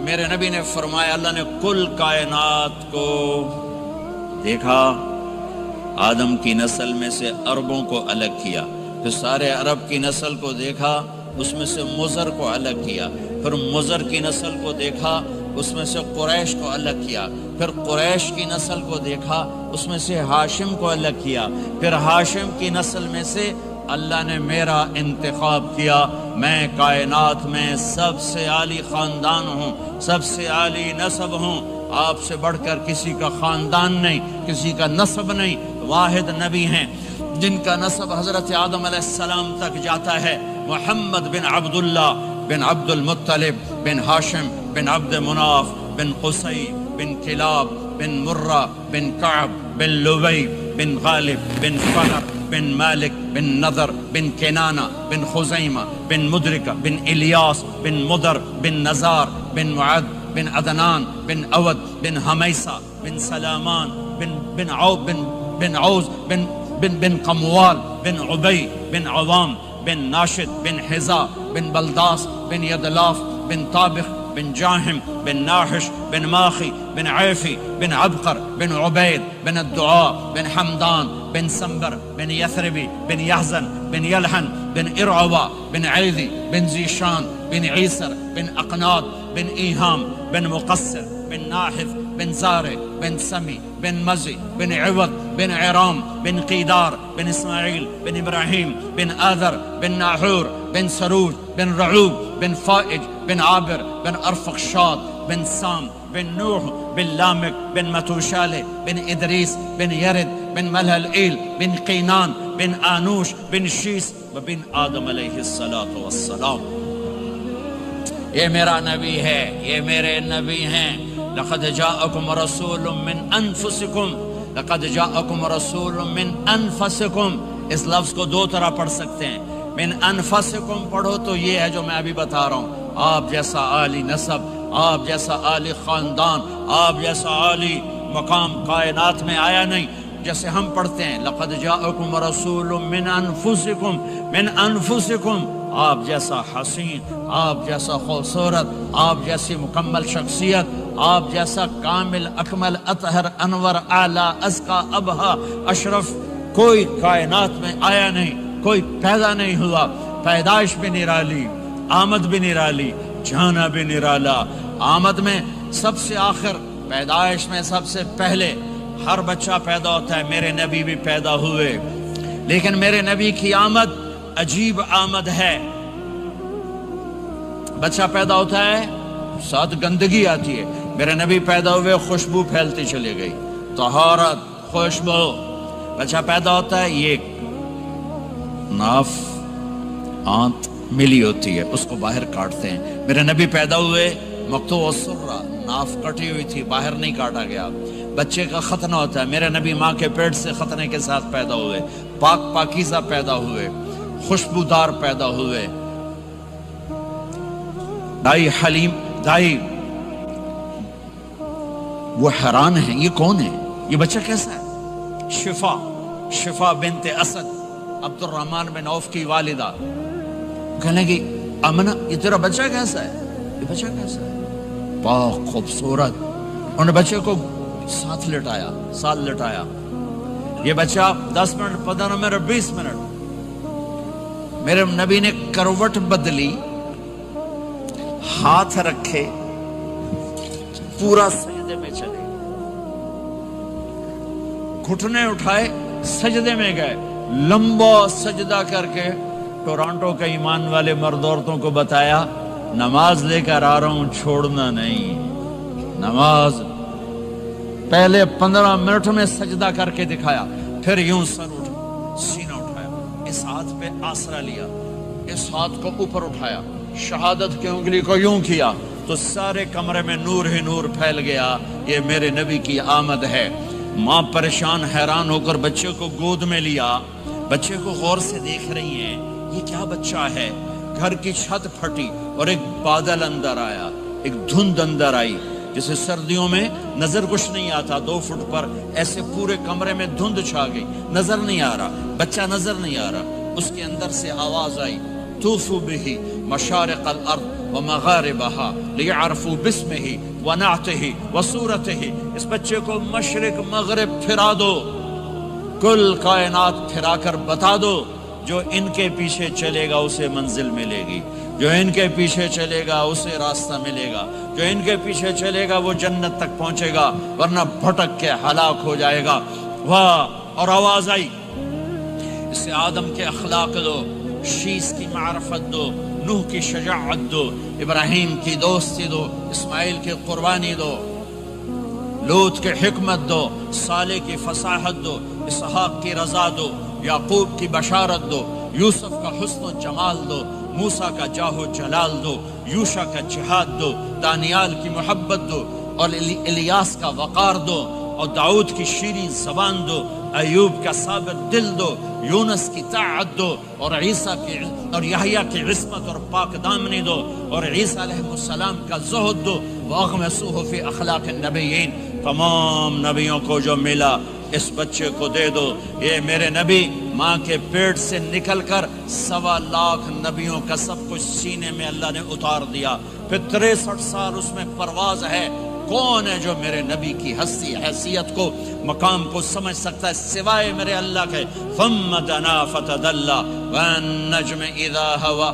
میرے نبی نے فرمایا اللہ نے کل کائنات کو دیکھا، آدم کی نسل میں سے عربوں کو الگ کیا، پھر سارے عرب کی نسل کو دیکھا، اس میں سے مضر کو الگ کیا، پھر مضر کی نسل کو دیکھا، اس میں سے قریش کو الگ کیا، پھر قریش کی نسل کو دیکھا، اس میں سے ہاشم کو الگ کیا، پھر ہاشم کی نسل میں سے اللہ نے میرا انتخاب کیا۔ میں کائنات میں سب سے عالی خاندان ہوں، سب سے عالی نسب ہوں، آپ سے بڑھ کر کسی کا خاندان نہیں، کسی کا نسب نہیں، واحد نبی ہیں جن کا نسب حضرت آدم علیہ السلام تک جاتا ہے۔ محمد بن عبداللہ بن عبد المطلب بن ہاشم بن عبد مناف بن قصی بن کلاب بن مرہ بن کعب بن لبی بن غالب بن فہر بن مالک بن نضر بن کنانہ بن خزیمہ بن مدرکہ بن الیاس بن مدر بن نزار بن معد بن عدنان بن اود بن حمیسہ بن سلامان بن عوز بن قموال بن عبی بن عوام بن ناشد بن حزا بن بلداس بن یدلاف بن طابخ بن جاہم بن ناحش بن ماخی بن عیفی بن عبقر بن عبید بن الدعاء بن حمدان بن سنبر بن یثربی بن یحزن بن یلحن بن ارعوا بن عیدی بن زیشان بن عیسر بن اقناد بن ایہام بن مقصر بن ناحف بن زارع بن سمی بن مزی بن عوض بن عرام بن قیدار بن اسماعیل بن ابراہیم بن آذر بن ناحور بن سروج بن رعوب بن فائج بن عابر بن ارفخشاد بن سام بن نوح بن لامک بن متوشالہ بن ادریس بن یرد بن ملہلئیل بن قینان بن آنوش بن شیس وبن آدم علیہ السلام۔ یہ میرا نبی ہے، یہ میرے نبی ہیں۔ لقد جاءکم رسول من انفسکم، لقد جاءکم رسول من انفسکم، اس لفظ کو دو طرح پڑھ سکتے ہیں، من انفسکم پڑھو تو یہ ہے جو میں ابھی بتا رہا ہوں، آپ جیسا عالی نسب، آپ جیسا عالی خاندان، آپ جیسا عالی مقام کائنات میں آیا نہیں۔ جیسے ہم پڑھتے ہیں لقد جاءکم رسول من انفسکم، من انفسکم، آپ جیسا حسین، آپ جیسا خوبصورت، آپ جیسی مکمل شخصیت، آپ جیسا کامل اکمل اطہر انور اعلیٰ ازکا ابہا اشرف کوئی کائنات میں آیا نہیں، کوئی پیدا نہیں ہوا، پیدائش بھی نرالی، آمد بھی نرالی، جانا بھی نرالا۔ آمد میں سب سے آخر، پیدائش میں سب سے پہلے، ہر بچہ پیدا ہوتا ہے، میرے نبی بھی پیدا ہوئے، لیکن میرے نبی کی آمد عجیب آمد ہے۔ بچہ پیدا ہوتا ہے ساتھ گندگی آتی ہے. میرے نبی پیدا ہوئے خوشبو پھیلتی چلی گئی, طہارت, خوشبو. بچہ پیدا ہوتا ہے, یہ ناف آنت ملی ہوتی ہے, اس کو باہر کاٹتے ہیں. میرے نبی پیدا ہوئے مقطوع السرہ, ناف کٹی ہوئی تھی, باہر نہیں کاٹا گیا. بچے کا ختنہ ہوتا ہے. میرے نبی ماں کے پیٹ سے ختنے کے ساتھ پیدا ہوئے, پاک پاکیزہ پیدا ہوئے, خوشبودار پیدا ہوئے. دائی حلیم, دائی وہ حیران ہیں, یہ کون ہے, یہ بچہ کیسا ہے؟ شفا بنت اسد, عبد الرحمن بن عوف کی والدہ, کہنے لگی امنہ یہ تیرا بچہ کیسا ہے, یہ بچہ کیسا ہے, پاک خوبصورت. انہوں نے بچے کو ساتھ لٹایا. یہ بچہ 10 منٹ 15 منٹ 20 منٹ میرے نبی نے کروٹ بدلی, ہاتھ رکھے, پورا سجدے میں چلے, گھٹنے اٹھائے, سجدے میں گئے, لمبا سجدہ کر کے ٹورانٹو کے ایمان والے مرد عورتوں کو بتایا نماز لے کر آ رہا ہوں, چھوڑنا نہیں. نماز پہلے 15 منٹ میں سجدہ کر کے دکھایا, پھر یوں سینہ اٹھایا, اس ہاتھ پہ آسرا لیا, اس ہاتھ کو اوپر اٹھایا, شہادت کی انگلی کو یوں کیا تو سارے کمرے میں نور ہی نور پھیل گیا. یہ میرے نبی کی آمد ہے. ماں پریشان حیران ہو کر بچے کو گود میں لیا, بچے کو غور سے دیکھ رہی ہیں, یہ کیا بچہ ہے. گھر کی چھت پھٹی اور ایک بادل اندر آیا, ایک دھند اندر آئی, جیسے سردیوں میں نظر کچھ نہیں آتا 2 فٹ پر, ایسے پورے کمرے میں دھند چھا گئی, نظر نہیں آ رہا, بچہ نظر نہیں آ رہا. اس کے اندر سے آواز آئی طوفوا به مشارق الارض ومغاربها ليعرفوا باسمه ونعته وصورته. اس بچے کو مشرق مغرب پھرا دو, کل کائنات پھرا کر بتا دو. جو ان کے پیچھے چلے گا اسے منزل ملے گی, جو ان کے پیچھے چلے گا اسے راستہ ملے گا, جو ان کے پیچھے چلے گا وہ جنت تک پہنچے گا, ورنہ بھٹک کے ہلاک ہو جائے گا. واہ. اور آواز آئی اسے آدم کے اخلاق دو, شیس کی معرفت دو, نوح کی شجاعت دو, ابراہیم کی دوستی دو, اسماعیل کی قربانی دو, لوط کی حکمت دو, صالح کی فصاحت دو, اسحاق کی رضا دو, یعقوب کی بشارت دو, یوسف کا حسن و جمال دو, موسیٰ کا جاہ و جلال دو, یوشع کا جہاد دو, دانیال کی محبت دو, اور الیاس کا وقار دو, اور داؤد کی شیریں زبان دو, ایوب کا ثابت دل دو, یونس کی طاعت دو, اور عیسیٰ کی اور یحییٰ کی عصمت اور پاک دامنی دو, اور عیسیٰ علیہ السلام کا زہد دو. وَأَغْمَسُوهُ فِي أَخْلَاقِ النَّبِيِّينَ. تمام نبیوں کو جو ملا اس بچے کو دے دو. یہ میرے نبی ماں کے پیٹ سے نکل کر 1.25 لاکھ نبیوں کا سب کچھ سینے میں اللہ نے اتار دیا. پھر 63 سال اس میں پرواز ہے. کون ہے جو میرے نبی کی ہستی حیثیت کو مقام کو سمجھ سکتا ہے سوائے میرے اللہ کے. ثم دنا فتدلى والنجم اذا هوى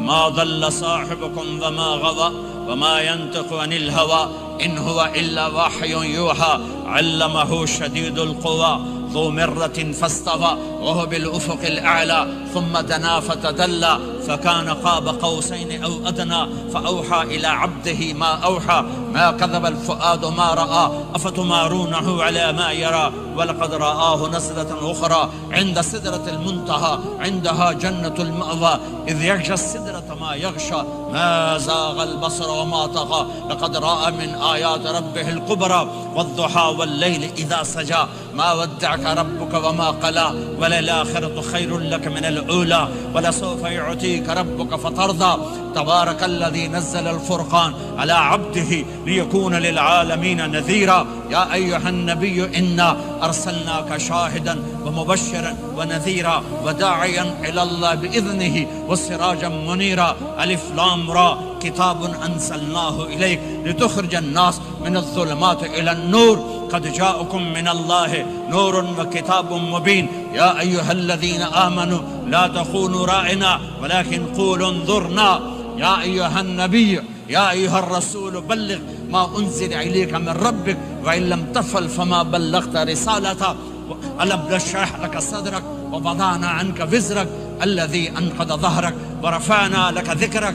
ما ضل صاحبكم وما غوى وما ينطق عن الهوى ان هو الا وحي يوحى علمه شديد القوى ذو مرة فاستوى وهو بالأفق الأعلى ثم دنا فتدلى فكان قاب قوسين أو أدنى فأوحى إلى عبده ما أوحى ما كذب الفؤاد ما رأى أفتمارونه على ما يرى ولقد رآه نزلة أخرى عند سدرة المنتهى عندها جنة المأوى إذ يغشى السدرة ما يغشى ما زاغ البصر وما طغى لقد رأى من آيات ربه الكبرى والضحى والليل إذا سجى ما ودعك ربك وما قلى وللآخرة خير لك من الأولى ولسوف يعطيك ربك فترضى تبارك الذي نزل الفرقان على عبده ليكون للعالمين نذيرا يا أيها النبي إنا أرسلناك شاهدا ومبشرا ونذيرا وداعيا إلى الله بإذنه وسراجا منيرا ألف لام را كتاب أنزلناه إليك لتخرج الناس من الظلمات إلى النور قد جاءكم من الله نور وكتاب مبين يا أيها الذين آمنوا لا تخونوا رائنا ولكن قولوا انظرنا يا أيها النبي يا أيها الرسول بلغ ما أنزل إليك من ربك وإن لم تفعل فما بلغت رسالته ألم نشرح لك صدرك ووضعنا عنك وزرك الذي أنقض ظهرك ورفعنا لك ذكرك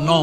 9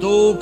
2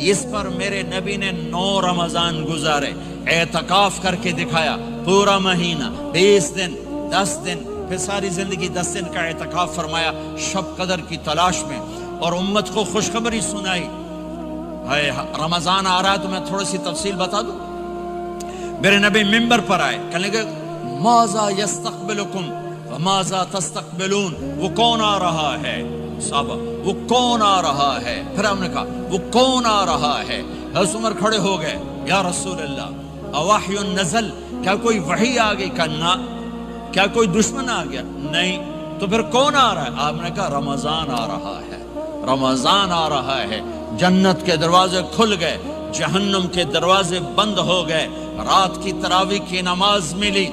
اس پر میرے نبی نے 9 رمضان گزارے، اعتکاف کر کے دکھایا، پورا مہینہ 20 دن 10 دن، پھر ساری زندگی 10 دن کا اعتکاف فرمایا شب قدر کی تلاش میں، اور امت کو خوشخبری سنائی۔ رمضان آ رہا ہے تو میں تھوڑی سی تفصیل بتا دوں۔ میرے نبی ممبر پر آئے، کہنے لگے ماذا یستقبلکم وماذا تستقبلون، وہ کون آ رہا ہے صحابہ، وہ کون آ رہا ہے؟ پھر ہم نے کہا وہ کون آ رہا ہے؟ حضرت عمر کھڑے ہو گئے، یا رسول اللہ اوحی نزل، کیا کوئی وحی آ گئی؟ کہا کیا کوئی دشمن آ گیا؟ نہیں۔ تو پھر کون آ رہا ہے؟ آپ نے کہا رمضان آ رہا ہے، رمضان آ رہا ہے۔ جنت کے دروازے کھل گئے، جہنم کے دروازے بند ہو گئے، رات کی تراویح کی نماز ملی۔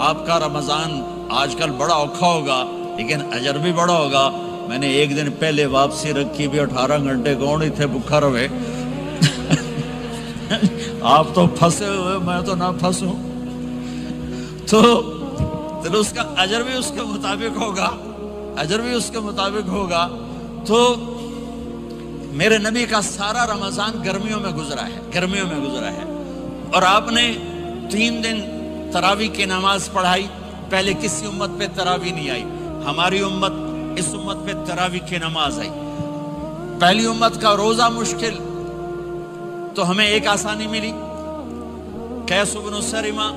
آپ کا رمضان آج کل بڑا اوکھا ہوگا لیکن اجر بھی بڑا ہوگا۔ میں نے ایک دن پہلے واپسی رکھی بھی، 18 گھنٹے کون ہی تھے بھوکا رہے آپ تو پھنسے ہوئے، میں تو نہ پھنسوں، تو اس کا اجر بھی اس کے مطابق ہوگا، اجر بھی اس کے مطابق ہوگا۔ تو میرے نبی کا سارا رمضان گرمیوں میں گزرا ہے، گرمیوں میں گزرا ہے، اور آپ نے 3 دن تراویح کی نماز پڑھائی۔ پہلے کسی امت پہ تراویح نہیں آئی، ہماری امت، اس امت پہ تراویح کی نماز آئی۔ پہلی امت کا روزہ مشکل، تو ہمیں ایک آسانی ملی، قیس بن سرمہ،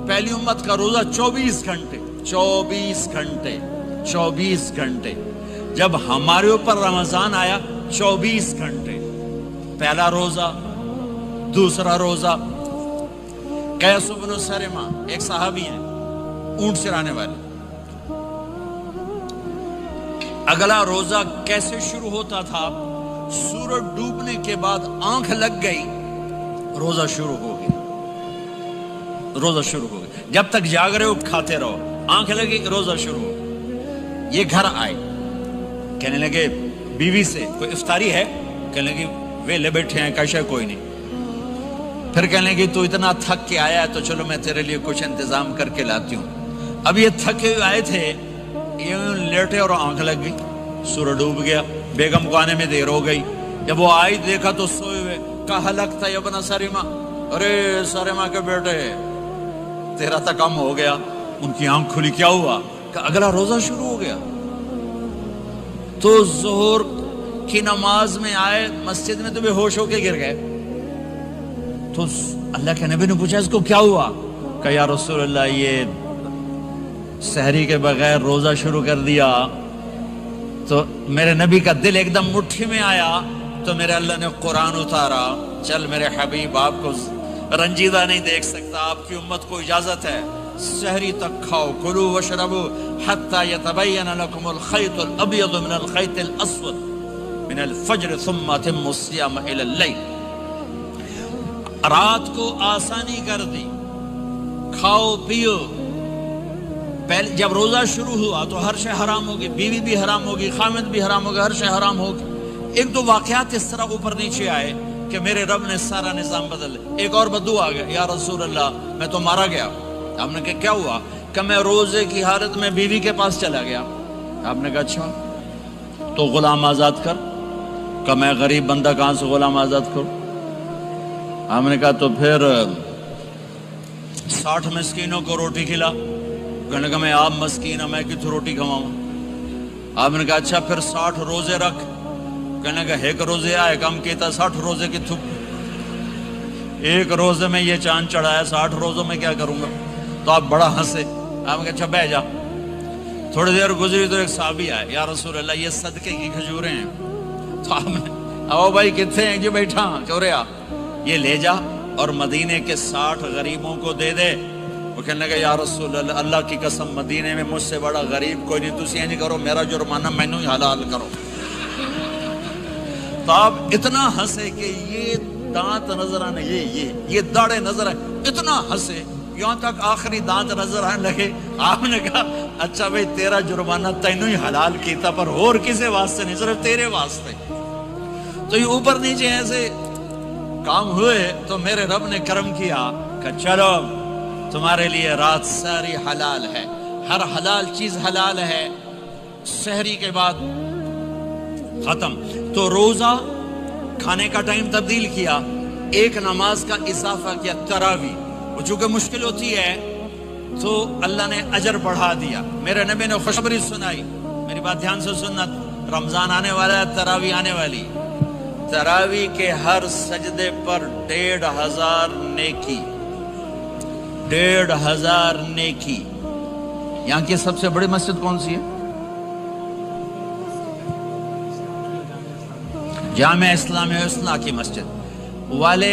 پہلی امت کا روزہ 24 گھنٹے 24 گھنٹے 24 گھنٹے، جب ہمارے اوپر رمضان آیا 24 گھنٹے، پہلا روزہ، دوسرا روزہ۔ قیس بن سرمہ ایک صحابی ہیں، اونٹ چرانے والے۔ اگلا روزہ کیسے شروع ہوتا تھا؟ سورج ڈوبنے کے بعد آنکھ لگ گئی، روزہ شروع ہو گیا، روزہ شروع ہو گیا۔ جب تک جاگ رہے ہو کھاتے رہو، آنکھ لگی روزہ شروع ہو گیا۔ یہ گھر آئے، کہنے لگے بیوی سے کوئی افطاری ہے؟ کہنے لگے ویلے بیٹھے ہیں، کیسے کوئی نہیں۔ پھر کہنے لگے تو اتنا تھک کے آیا ہے تو چلو میں تیرے لیے کچھ انتظام کر کے لاتی ہوں۔ اب یہ تھکے ہوئے آئے تھے، یہ لیٹے اور آنکھ لگ گئی، سورج ڈوب گیا، بیگم کو آنے میں دیر ہو گئی۔ جب وہ آئی دیکھا تو سوئے ہوئے، کہا لگتا ہے ابن سرمہ، ارے سرمہ کے بیٹے تیرا تو کم ہو گیا۔ ان کی آنکھ کھلی، کیا ہوا؟ کہ اگلا روزہ شروع ہو گیا۔ تو ظہر کی نماز میں آئے مسجد میں تو بے ہوش ہو کے گر گئے۔ تو اللہ کے نبی نے پوچھا اس کو کیا ہوا؟ کہ یا رسول اللہ یہ سحری کے بغیر روزہ شروع کر دیا۔ تو میرے نبی کا دل ایک دم مٹھی میں آیا، تو میرے اللہ نے قرآن اتارا، چل میرے حبیب آپ کو رنجیدہ نہیں دیکھ سکتا، آپ کی امت کو اجازت ہے، سحری تک کھاؤ، کلوا واشربوا حتی یتبین لکم الخیط الابیض من الخیط الاسود من الفجر ثم اتموا الصیام الی اللیل۔ رات کو آسانی کر دی، کھاؤ پیو۔ پہلے جب روزہ شروع ہوا تو ہر شے حرام ہوگی، بیوی بھی حرام ہوگی، خامد بھی حرام ہوگا، ہر شے حرام ہوگی۔ ایک دو واقعات اس طرح اوپر نیچے آئے کہ میرے رب نے سارا نظام بدل۔ ایک اور بدو آ گیا، یا رسول اللہ میں تو مارا گیا۔ آپ نے کہا کیا ہوا؟ کہ میں روزے کی حالت میں بیوی کے پاس چلا گیا۔ آپ نے کہا اچھا تو غلام آزاد کر۔ کہ میں غریب بندہ کہاں سے غلام آزاد کروں؟ آپ نے کہا تو پھر 60 مسکینوں کو روٹی کھلا۔ کہنے لگا میں آپ مسکین ہوں، میں کتوں روٹی کھواؤں؟ آپ نے کہا اچھا پھر 60 روزے رکھ۔ کہنے لگا ایک روزے آئے کم کیتا، 60 روزے کتوں؟ ایک روزے میں یہ چاند چڑھایا، 60 روزوں میں کیا کروں گا؟ تو آپ بڑا ہنسے۔ آپ نے کہا اچھا بہ جا۔ تھوڑی دیر گزری تو ایک صحابی آئے، یا رسول اللہ یہ صدقے کی کھجوریں ہیں۔ تو آپ نے او بھائی کتنے ہیں؟ جو بیٹھا چورے آ، یہ لے جا اور مدینے کے 60 غریبوں کو دے دے۔ وہ کہنے لگا یا رسول اللہ اللہ کی قسم مدینے میں مجھ سے بڑا غریب کوئی نہیں، تسی نہیں کرو، میرا جرمانہ مینوں ہی حلال کرو۔ تو آپ اتنا ہنسے کہ یہ دانت نظر آنے، یہ داڑے نظر آئے، اتنا ہنسے یہاں تک آخری دانت نظر آنے لگے۔ آپ نے کہا اچھا بھائی تیرا جرمانہ تینوں ہی حلال کیتا، پر اور کسے واسطے نہیں، صرف تیرے واسطے۔ تو یہ اوپر نیچے ایسے کام ہوئے تو میرے رب نے کرم کیا کہ چلو تمہارے لیے رات ساری حلال ہے، ہر حلال چیز حلال ہے۔ سحری کے بعد ختم۔ تو روزہ کھانے کا ٹائم تبدیل کیا، ایک نماز کا اضافہ کیا، تراوی، وہ چونکہ مشکل ہوتی ہے تو اللہ نے اجر بڑھا دیا۔ میرے نبی نے خوشخبری سنائی، میری بات دھیان سے سننا، رمضان آنے والا ہے، تراوی آنے والی، تراوی کے ہر سجدے پر 1500 نیکی، 1500 نیکی۔ یہاں کی سب سے بڑی مسجد کون سی ہے؟ جامع اسلامیہ حسنہ کی مسجد والے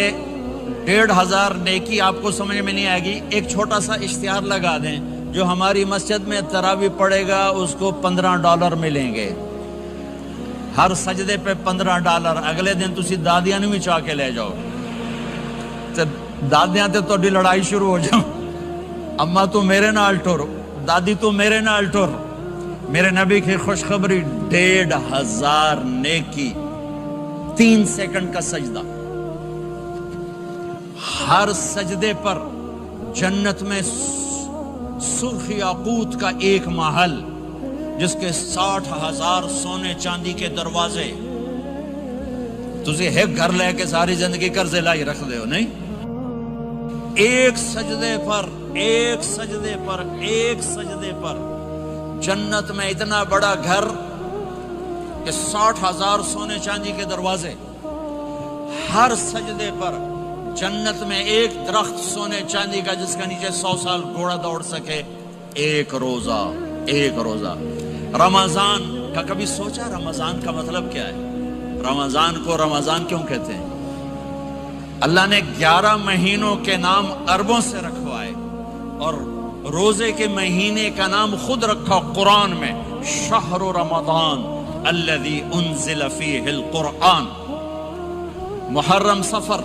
1500 نیکی آپ کو سمجھ میں نہیں آئے گی۔ ایک چھوٹا سا اشتہار لگا دیں، جو ہماری مسجد میں تراوی پڑے گا اس کو $15 ملیں گے، ہر سجدے پہ $15۔ اگلے دن تسی دادیاں نہیں چاہ کے لے جاؤ، دادیاں تے تہاڈی لڑائی شروع ہو جاؤ، اما تو میرے نال ٹر، دادی تو میرے نال ٹر۔ میرے نبی کی خوشخبری، 1500 نیکی، 3 سیکنڈ کا سجدہ، ہر سجدے پر جنت میں سرخ یاقوت کا ایک محل جس کے 60,000 سونے چاندی کے دروازے۔ تسی ایک گھر لے کے ساری زندگی قرضے لائی رکھ دے ہو نہیں؟ ایک سجدے پر، ایک سجدے پر، ایک سجدے پر جنت میں اتنا بڑا گھر کہ 60,000 سونے چاندی کے دروازے، ہر سجدے پر جنت میں ایک درخت سونے چاندی کا جس کا نیچے 100 سال گھوڑا دوڑ سکے، ایک روزہ، ایک روزہ۔ رمضان کا کبھی سوچا رمضان کا مطلب کیا ہے؟ رمضان کو رمضان کیوں کہتے ہیں؟ اللہ نے 11 مہینوں کے نام عربوں سے رکھوائے اور روزے کے مہینے کا نام خود رکھا قرآن میں، شہر رمضان الذی انزل فیہ القرآن۔ محرم، صفر،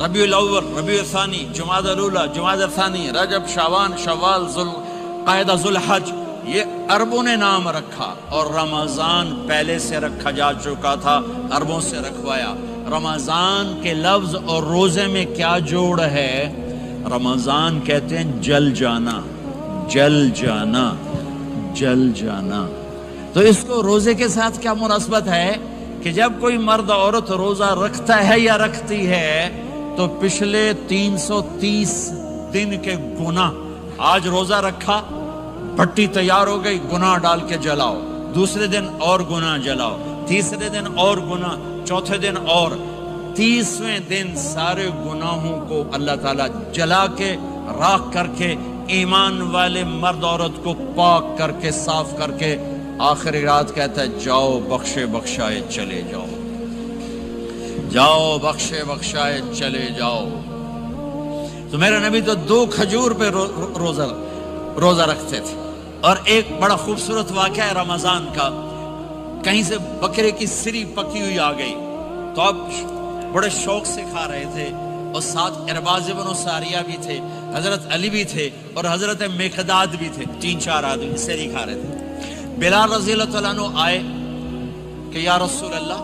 ربیع الاول، ربیع الثانی، جمادی الاولی، جمادی الثانی، رجب، شعبان، شوال، ذوالقعدہ، ذوالحج، یہ عربوں نے نام رکھا، اور رمضان پہلے سے رکھا جا چکا تھا، عربوں سے رکھوایا۔ رمضان کے لفظ اور روزے میں کیا جوڑ ہے؟ رمضان کہتے ہیں جل جانا، جل جانا، جل جانا۔ تو اس کو روزے کے ساتھ کیا مناسبت ہے کہ جب کوئی مرد عورت روزہ رکھتا ہے یا رکھتی ہے تو پچھلے 330 دن کے گناہ، آج روزہ رکھا، بھٹی تیار ہو گئی، گناہ ڈال کے جلاؤ، دوسرے دن اور گناہ جلاؤ، تیسرے دن اور گناہ، چوتھے دن اور، 30ویں دن سارے گناہوں کو اللہ تعالیٰ جلا کے، راکھ کر کے، ایمان والے مرد عورت کو پاک کر کے، صاف کر کے، آخری رات کہتا ہے جاؤ بخشے بخشائے چلے جاؤ، جاؤ بخشے بخشائے چلے جاؤ۔ تو میرے نبی تو 2 کھجور پہ روزہ رکھتے تھے۔ اور ایک بڑا خوبصورت واقعہ ہے رمضان کا، کہیں سے بکرے کی سری پکی ہوئی آ گئی تو آپ بڑے شوق سے کھا رہے تھے، اور ساتھ ارباز بن ساریہ بھی تھے، حضرت علی بھی تھے، اور حضرت مقداد بھی تھے، 3-4 آدمی سری کھا رہے تھے۔ بلال رضی اللہ عنہ آئے کہ یا رسول اللہ،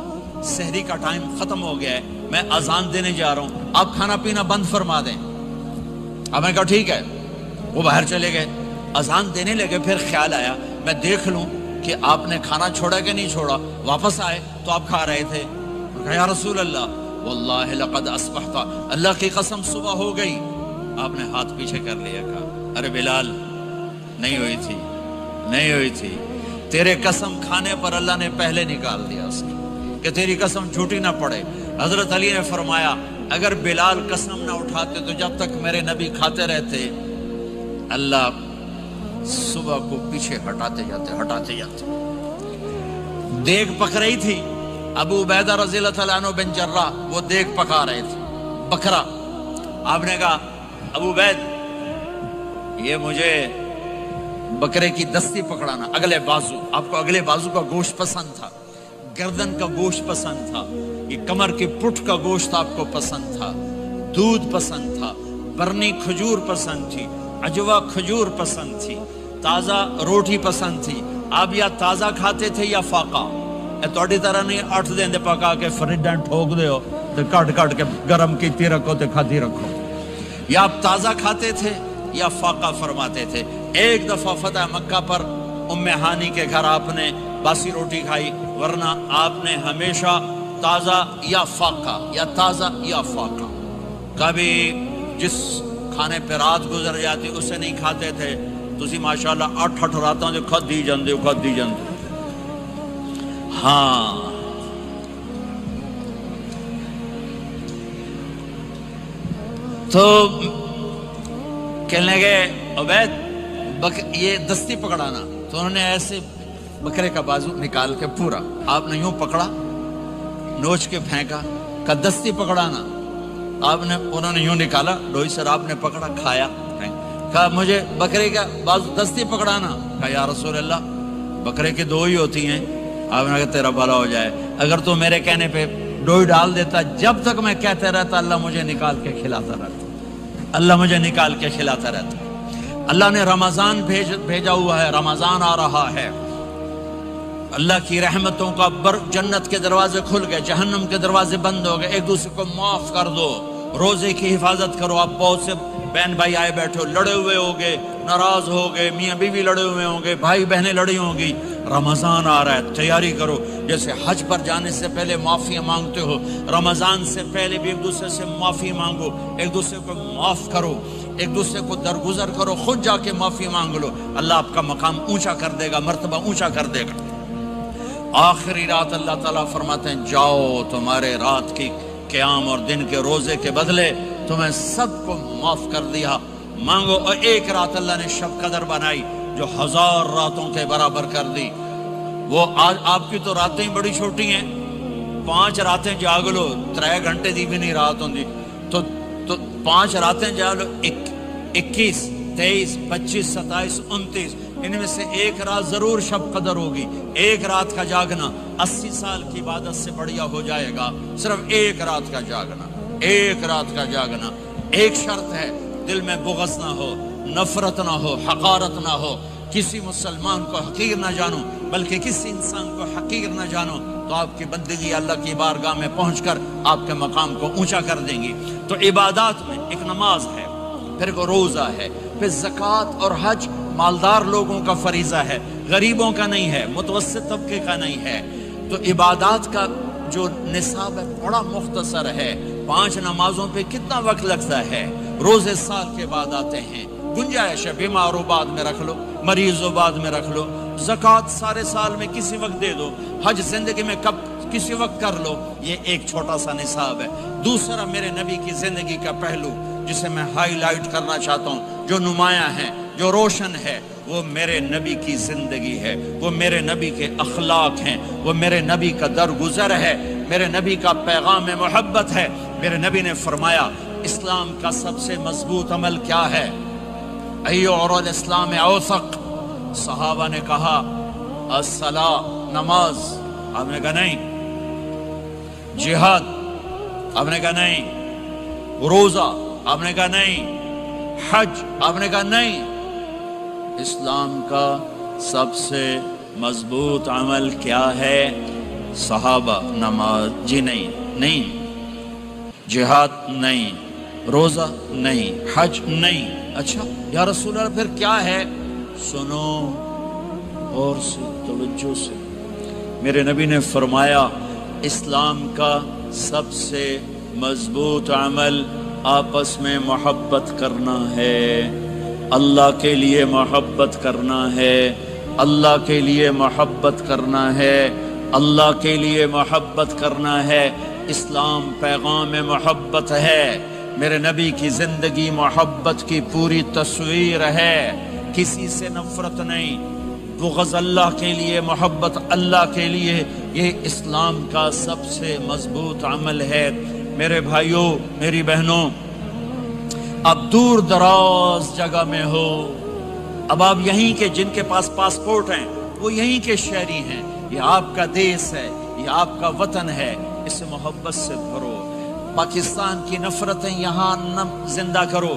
سحری کا ٹائم ختم ہو گیا ہے، میں اذان دینے جا رہا ہوں، آپ کھانا پینا بند فرما دیں۔ اب میں کہا ٹھیک ہے، وہ باہر چلے گئے، اذان دینے لگے، پھر خیال آیا میں دیکھ لوں کہ آپ نے کھانا چھوڑا کہ نہیں چھوڑا۔ واپس آئے تو آپ کھا رہے تھے، کہا یا رسول اللہ واللہ لقد اصبحت، اللہ کی قسم صبح ہو گئی۔ آپ نے ہاتھ پیچھے کر لیا، کہا ارے بلال، نہیں ہوئی تھی، نہیں ہوئی تھی، تیرے قسم کھانے پر اللہ نے پہلے نکال دیا اس کی، کہ تیری قسم جھوٹی نہ پڑے۔ حضرت علی نے فرمایا اگر بلال قسم نہ اٹھاتے تو جب تک میرے نبی کھاتے رہتے، اللہ صبح کو پیچھے ہٹاتے جاتے۔ دیگ پک رہی تھی، ابو عبیدہ رضی اللہ تعالیٰ عنہ بن جراح وہ دیگ پکا رہے تھے، بکرا۔ آپ نے کہا ابو عبید، یہ مجھے بکرے کی دستی پکڑانا، اگلے بازو، آپ کو اگلے بازو کا گوشت پسند تھا، گردن کا گوشت پسند تھا، یہ کمر کی پٹھ کا گوشت آپ کو پسند تھا، دودھ پسند تھا، برنی کھجور پسند تھی، عجوا کھجور پسند تھی، تازہ روٹی پسند تھی۔ آپ یا تازہ کھاتے تھے یا فاقہ، توڑی طرح نہیں 8 دن دے پکا کے فریڈاں ٹھوک دے ہو تو کٹ کے گرم کیتی رکھو تے کھاتی رکھو، یا آپ تازہ کھاتے تھے یا فاقہ فرماتے تھے۔ ایک دفعہ فتح مکہ پر ام ہانی کے گھر آپ نے باسی روٹی کھائی، ورنہ آپ نے ہمیشہ تازہ یا فاقہ یا تازہ یا فاقہ. کبھی جس کھانے پہ رات گزر جاتی اسے نہیں کھاتے تھے، تسی ماشاءاللہ 8 راتوں جو کھدی جاندے ہاں. تو کہنے لگے عبید یہ دستی پکڑانا. تو انہوں نے ایسے بکرے کا بازو نکال کے پورا آپ نے یوں پکڑا، نوچ کے پھینکا. کہ دستی پکڑانا. انہوں نے یوں نکالا ڈوئی سر، آپ نے پکڑا کھایا. کہا مجھے بکرے کا بازو دستی پکڑانا. کہا یا رسول اللہ بکرے کی 2 ہی ہوتی ہیں. آپ نے کہا تیرا بھلا ہو جائے، اگر تو میرے کہنے پہ ڈوئی ڈال دیتا، جب تک میں کہتے رہتا اللہ مجھے نکال کے کھلاتا رہتا، اللہ مجھے نکال کے کھلاتا رہتا. اللہ نے رمضان بھیجا ہوا ہے، رمضان آ رہا ہے. اللہ کی رحمتوں کا جنت کے دروازے کھل گئے، جہنم کے دروازے بند ہو گئے. ایک دوسرے کو معاف کر دو، روزے کی حفاظت کرو. آپ بہت سے بہن بھائی آئے بیٹھے ہو، لڑے ہوئے ہوگے، ناراض ہوگے، میاں بیوی لڑے ہوئے ہوں گے، بھائی بہنیں لڑی ہوں گی. رمضان آ رہا ہے، تیاری کرو. جیسے حج پر جانے سے پہلے معافی مانگتے ہو، رمضان سے پہلے بھی ایک دوسرے سے معافی مانگو، ایک دوسرے کو معاف کرو، ایک دوسرے کو درگزر کرو. خود جا کے معافی مانگ لو، اللہ آپ کا مقام اونچا کر دے گا، مرتبہ اونچا کر دے گا. آخری رات اللہ تعالیٰ فرماتے ہیں جاؤ، تمہارے رات کی قیام اور دن کے روزے کے بدلے تمہیں سب کو معاف کر دیا. مانگو. اور ایک رات اللہ نے شب قدر بنائی جو 1000 راتوں کے برابر کر دی. وہ آج آپ کی تو راتیں بڑی چھوٹی ہیں، 5 راتیں جاگ لو، 3 گھنٹے دی بھی نہیں رات ہوندی. تو 5 راتیں جاگ لو، 21 23 25 27 29، ان میں سے ایک رات ضرور شب قدر ہوگی. ایک رات کا جاگنا 80 سال کی عبادت سے بڑھیا ہو جائے گا. صرف ایک رات کا جاگنا، ایک رات کا جاگنا. ایک شرط ہے، دل میں بغض نہ ہو، نفرت نہ ہو، حقارت نہ ہو. کسی مسلمان کو حقیر نہ جانو، بلکہ کسی انسان کو حقیر نہ جانو، تو آپ کی بندگی اللہ کی بارگاہ میں پہنچ کر آپ کے مقام کو اونچا کر دیں گی. تو عبادات میں ایک نماز ہے، پھر کو روزہ ہے، پھر زکوٰۃ اور حج مالدار لوگوں کا فریضہ ہے، غریبوں کا نہیں ہے، متوسط طبقے کا نہیں ہے. تو عبادات کا جو نصاب ہے بڑا مختصر ہے. 5 نمازوں پہ کتنا وقت لگتا ہے؟ روزے سال کے بعد آتے ہیں، گنجائش ہے، بیمار ہو بعد میں رکھ لو، مریض ہو بعد میں رکھ لو. زکوٰۃ سارے سال میں کسی وقت دے دو. حج زندگی میں کب کسی وقت کر لو. یہ ایک چھوٹا سا نصاب ہے. دوسرا میرے نبی کی زندگی کا پہلو جسے میں ہائی لائٹ کرنا چاہتا ہوں، جو نمایاں ہے، جو روشن ہے، وہ میرے نبی کی زندگی ہے، وہ میرے نبی کے اخلاق ہیں، وہ میرے نبی کا درگزر ہے، میرے نبی کا پیغام محبت ہے. میرے نبی نے فرمایا اسلام کا سب سے مضبوط عمل کیا ہے؟ ایو اور الاسلام اوثق. صحابہ نے کہا الصلاۃ، نماز. آپ نے کہا نہیں. جہاد. آپ نے کہا نہیں. روزہ. آپ نے کہا نہیں. حج. آپ نے کہا نہیں. اسلام کا سب سے مضبوط عمل کیا ہے؟ صحابہ. نماز. جی نہیں. جہاد نہیں. روزہ نہیں. حج نہیں. اچھا یا رسول اللہ پھر کیا ہے؟ سنو اور سے توجہ سے. میرے نبی نے فرمایا اسلام کا سب سے مضبوط عمل آپس میں محبت کرنا ہے. اللہ کے لیے محبت کرنا ہے. اللہ کے لیے محبت کرنا ہے. اللہ کے لیے محبت کرنا ہے. اسلام پیغام محبت ہے. میرے نبی کی زندگی محبت کی پوری تصویر ہے. کسی سے نفرت نہیں، بغض اللہ کے لیے، محبت اللہ کے لیے. یہ اسلام کا سب سے مضبوط عمل ہے. میرے بھائیوں، میری بہنوں، اب دور دراز جگہ میں ہو، اب آپ یہیں کے جن کے پاس پاسپورٹ ہیں وہ یہیں کے شہری ہیں. یہ آپ کا دیس ہے، یہ آپ کا وطن ہے. اسے محبت سے بھرو. پاکستان کی نفرتیں یہاں نہ زندہ کرو.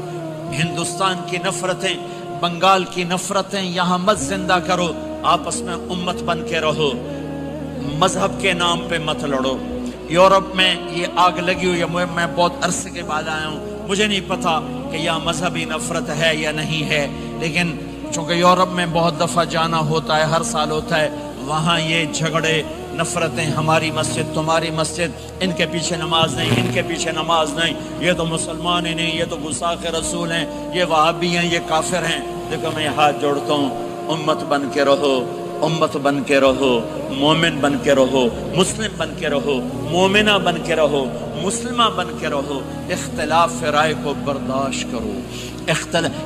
ہندوستان کی نفرتیں، بنگال کی نفرتیں یہاں مت زندہ کرو. آپس میں امت بن کے رہو. مذہب کے نام پہ مت لڑو. یورپ میں یہ آگ لگی ہوئی ہے. میں بہت عرصے کے بعد آیا ہوں، مجھے نہیں پتا کہ یہاں مذہبی نفرت ہے یا نہیں ہے، لیکن چونکہ یورپ میں بہت دفعہ جانا ہوتا ہے، ہر سال ہوتا ہے، وہاں یہ جھگڑے نفرتیں، ہماری مسجد تمہاری مسجد، ان کے پیچھے نماز نہیں، ان کے پیچھے نماز نہیں، یہ تو مسلمان ہی نہیں، یہ تو گستاخ رسول ہیں، یہ وہابی ہیں، یہ کافر ہیں۔ دیکھو میں ہاتھ جوڑتا ہوں، امت بن کے رہو، امت بن کے رہو، مومن بن کے رہو، مسلم بن کے رہو، مومنہ بن کے رہو، مسلمہ بن کے رہو، اختلاف رائے کو برداشت کرو۔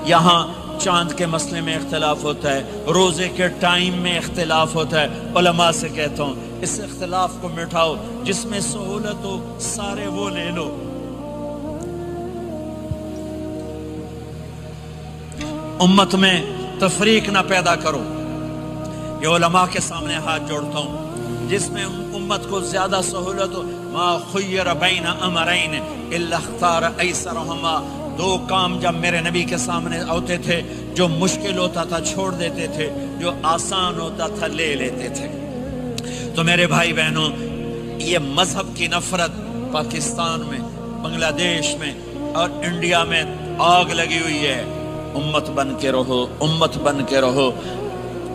یہاں چاند کے مسئلے میں اختلاف ہوتا ہے، روزے کے ٹائم میں اختلاف ہوتا ہے، علماء سے کہتا ہوں اس اختلاف کو مٹھاؤ، جس میں سہولت ہو سارے وہ لے لو۔ امت میں تفریق نہ پیدا کرو۔ یہ علماء کے سامنے ہاتھ جوڑتا ہوں، جس میں امت کو زیادہ سہولت ہو، ما خیر بین امرین الا اختار ایسرہما، دو کام جب میرے نبی کے سامنے ہوتے تھے، جو مشکل ہوتا تھا چھوڑ دیتے تھے، جو آسان ہوتا تھا لے لیتے تھے۔ تو میرے بھائی بہنوں، یہ مذہب کی نفرت پاکستان میں، بنگلہ دیش میں اور انڈیا میں آگ لگی ہوئی ہے۔ امت بن کے رہو، امت بن کے رہو۔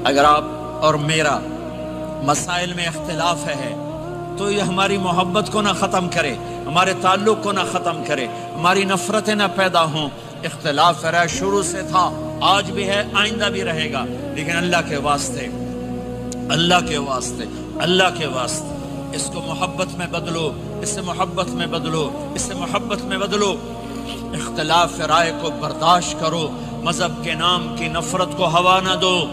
اگر آپ اور میرا مسائل میں اختلاف ہے تو یہ ہماری محبت کو نہ ختم کرے، ہمارے تعلق کو نہ ختم کرے، ہماری نفرتیں نہ پیدا ہوں۔ اختلاف رہا شروع سے تھا، آج بھی ہے، آئندہ بھی رہے گا، لیکن اللہ کے واسطے، اللہ کے واسطے، اللہ کے واسطے اس کو محبت میں بدلو، اس سے محبت میں بدلو، اس سے محبت میں بدلو۔ اختلاف رائے کو برداشت کرو، مذہب کے نام کی نفرت کو ہوا نہ دو،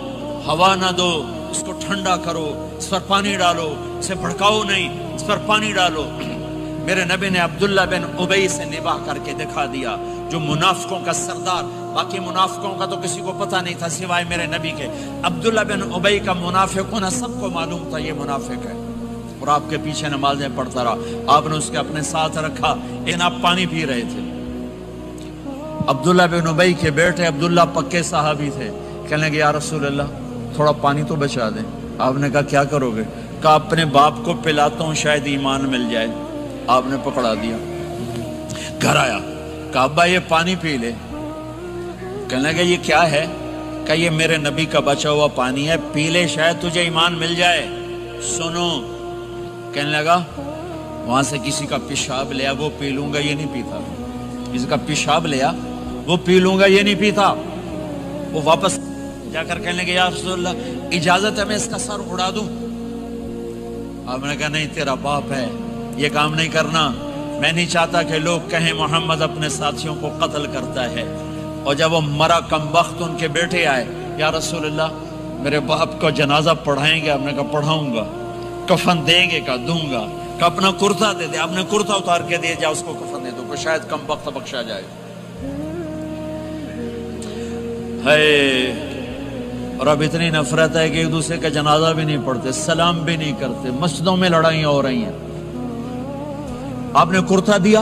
ہوا نہ دو، اس کو ٹھنڈا کرو، اس پر پانی ڈالو، اسے بھڑکاؤ نہیں، اس پر پانی ڈالو۔ میرے نبی نے عبداللہ بن ابی سے نباہ کر کے دکھا دیا، جو منافقوں کا سردار، باقی منافقوں کا تو کسی کو پتہ نہیں تھا سوائے میرے نبی کے، عبداللہ بن ابی کا منافق ہونا سب کو معلوم تھا، یہ منافق ہے، اور آپ کے پیچھے نمازیں پڑھتا رہا، آپ نے اس کے اپنے ساتھ رکھا، لیکن آپ پانی پی رہے تھے۔ عبداللہ بن ابی کے بیٹے عبداللہ پکے صحابی تھے، کہنے لگے یا رسول اللہ تھوڑا پانی تو بچا دیں۔ آپ نے کہا کیا کرو گے؟ کہا اپنے باپ کو پلاتا ہوں شاید ایمان مل جائے۔ آپ نے پکڑا دیا، گھر آیا، کہا ابا یہ پانی پی لے۔ کہنے لگے یہ کیا ہے؟ کہا یہ میرے نبی کا بچا ہوا پانی ہے، پی لے شاید تجھے ایمان مل جائے۔ سنو، کہنے لگا وہاں سے کسی کا پیشاب لیا وہ پی لوں گا، یہ نہیں پیتا، کسی کا پیشاب لیا وہ پی لوں گا، یہ نہیں پیتا۔ وہ واپس جا کر کہنے لگے یا رسول اللہ اجازت ہے میں اس کا سر اڑا دوں؟ آپ نے کہا نہیں، تیرا باپ ہے، یہ کام نہیں کرنا، میں نہیں چاہتا کہ لوگ کہیں محمد اپنے ساتھیوں کو قتل کرتا ہے۔ اور جب وہ مرا کم وقت ان کے بیٹے آئے، یا رسول اللہ میرے باپ کو جنازہ پڑھائیں گے؟ آپ نے کہا پڑھاؤں گا۔ کفن دیں گے؟ کہا دوں گا۔ کہ اپنا کرتا دے دے، آپ نے کرتا اتار کے دیا، جا اس کو کفن دے دو کہ شاید کم وقت بخشا جائے۔ ہے اور اب اتنی نفرت ہے کہ ایک دوسرے کا جنازہ بھی نہیں پڑھتے، سلام بھی نہیں کرتے، مسجدوں میں لڑائیاں ہو رہی ہیں۔ آپ نے کرتا دیا،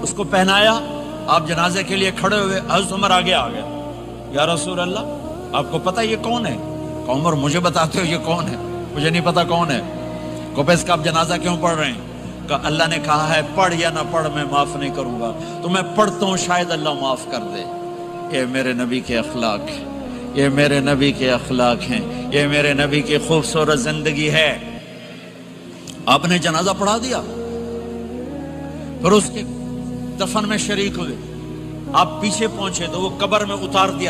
اس کو پہنایا، آپ جنازے کے لیے کھڑے ہوئے، حضرت عمر آگے آ گئے، یا رسول اللہ آپ کو پتہ یہ کون ہے؟ کہ عمر مجھے بتاتے ہو یہ کون ہے؟ مجھے نہیں پتا کون ہے۔ کو پہ اس کا آپ جنازہ کیوں پڑھ رہے ہیں؟ کہ اللہ نے کہا ہے پڑھ یا نہ پڑھ میں معاف نہیں کروں گا، تو میں پڑھتا ہوں شاید اللہ معاف کر دے۔ یہ میرے نبی کے اخلاق ہیں، یہ میرے نبی کے اخلاق ہیں، یہ میرے نبی کی خوبصورت زندگی ہے۔ آپ نے جنازہ پڑھا دیا، پھر اس کے دفن میں شریک ہوئے، آپ پیچھے پہنچے تو وہ قبر میں اتار دیا۔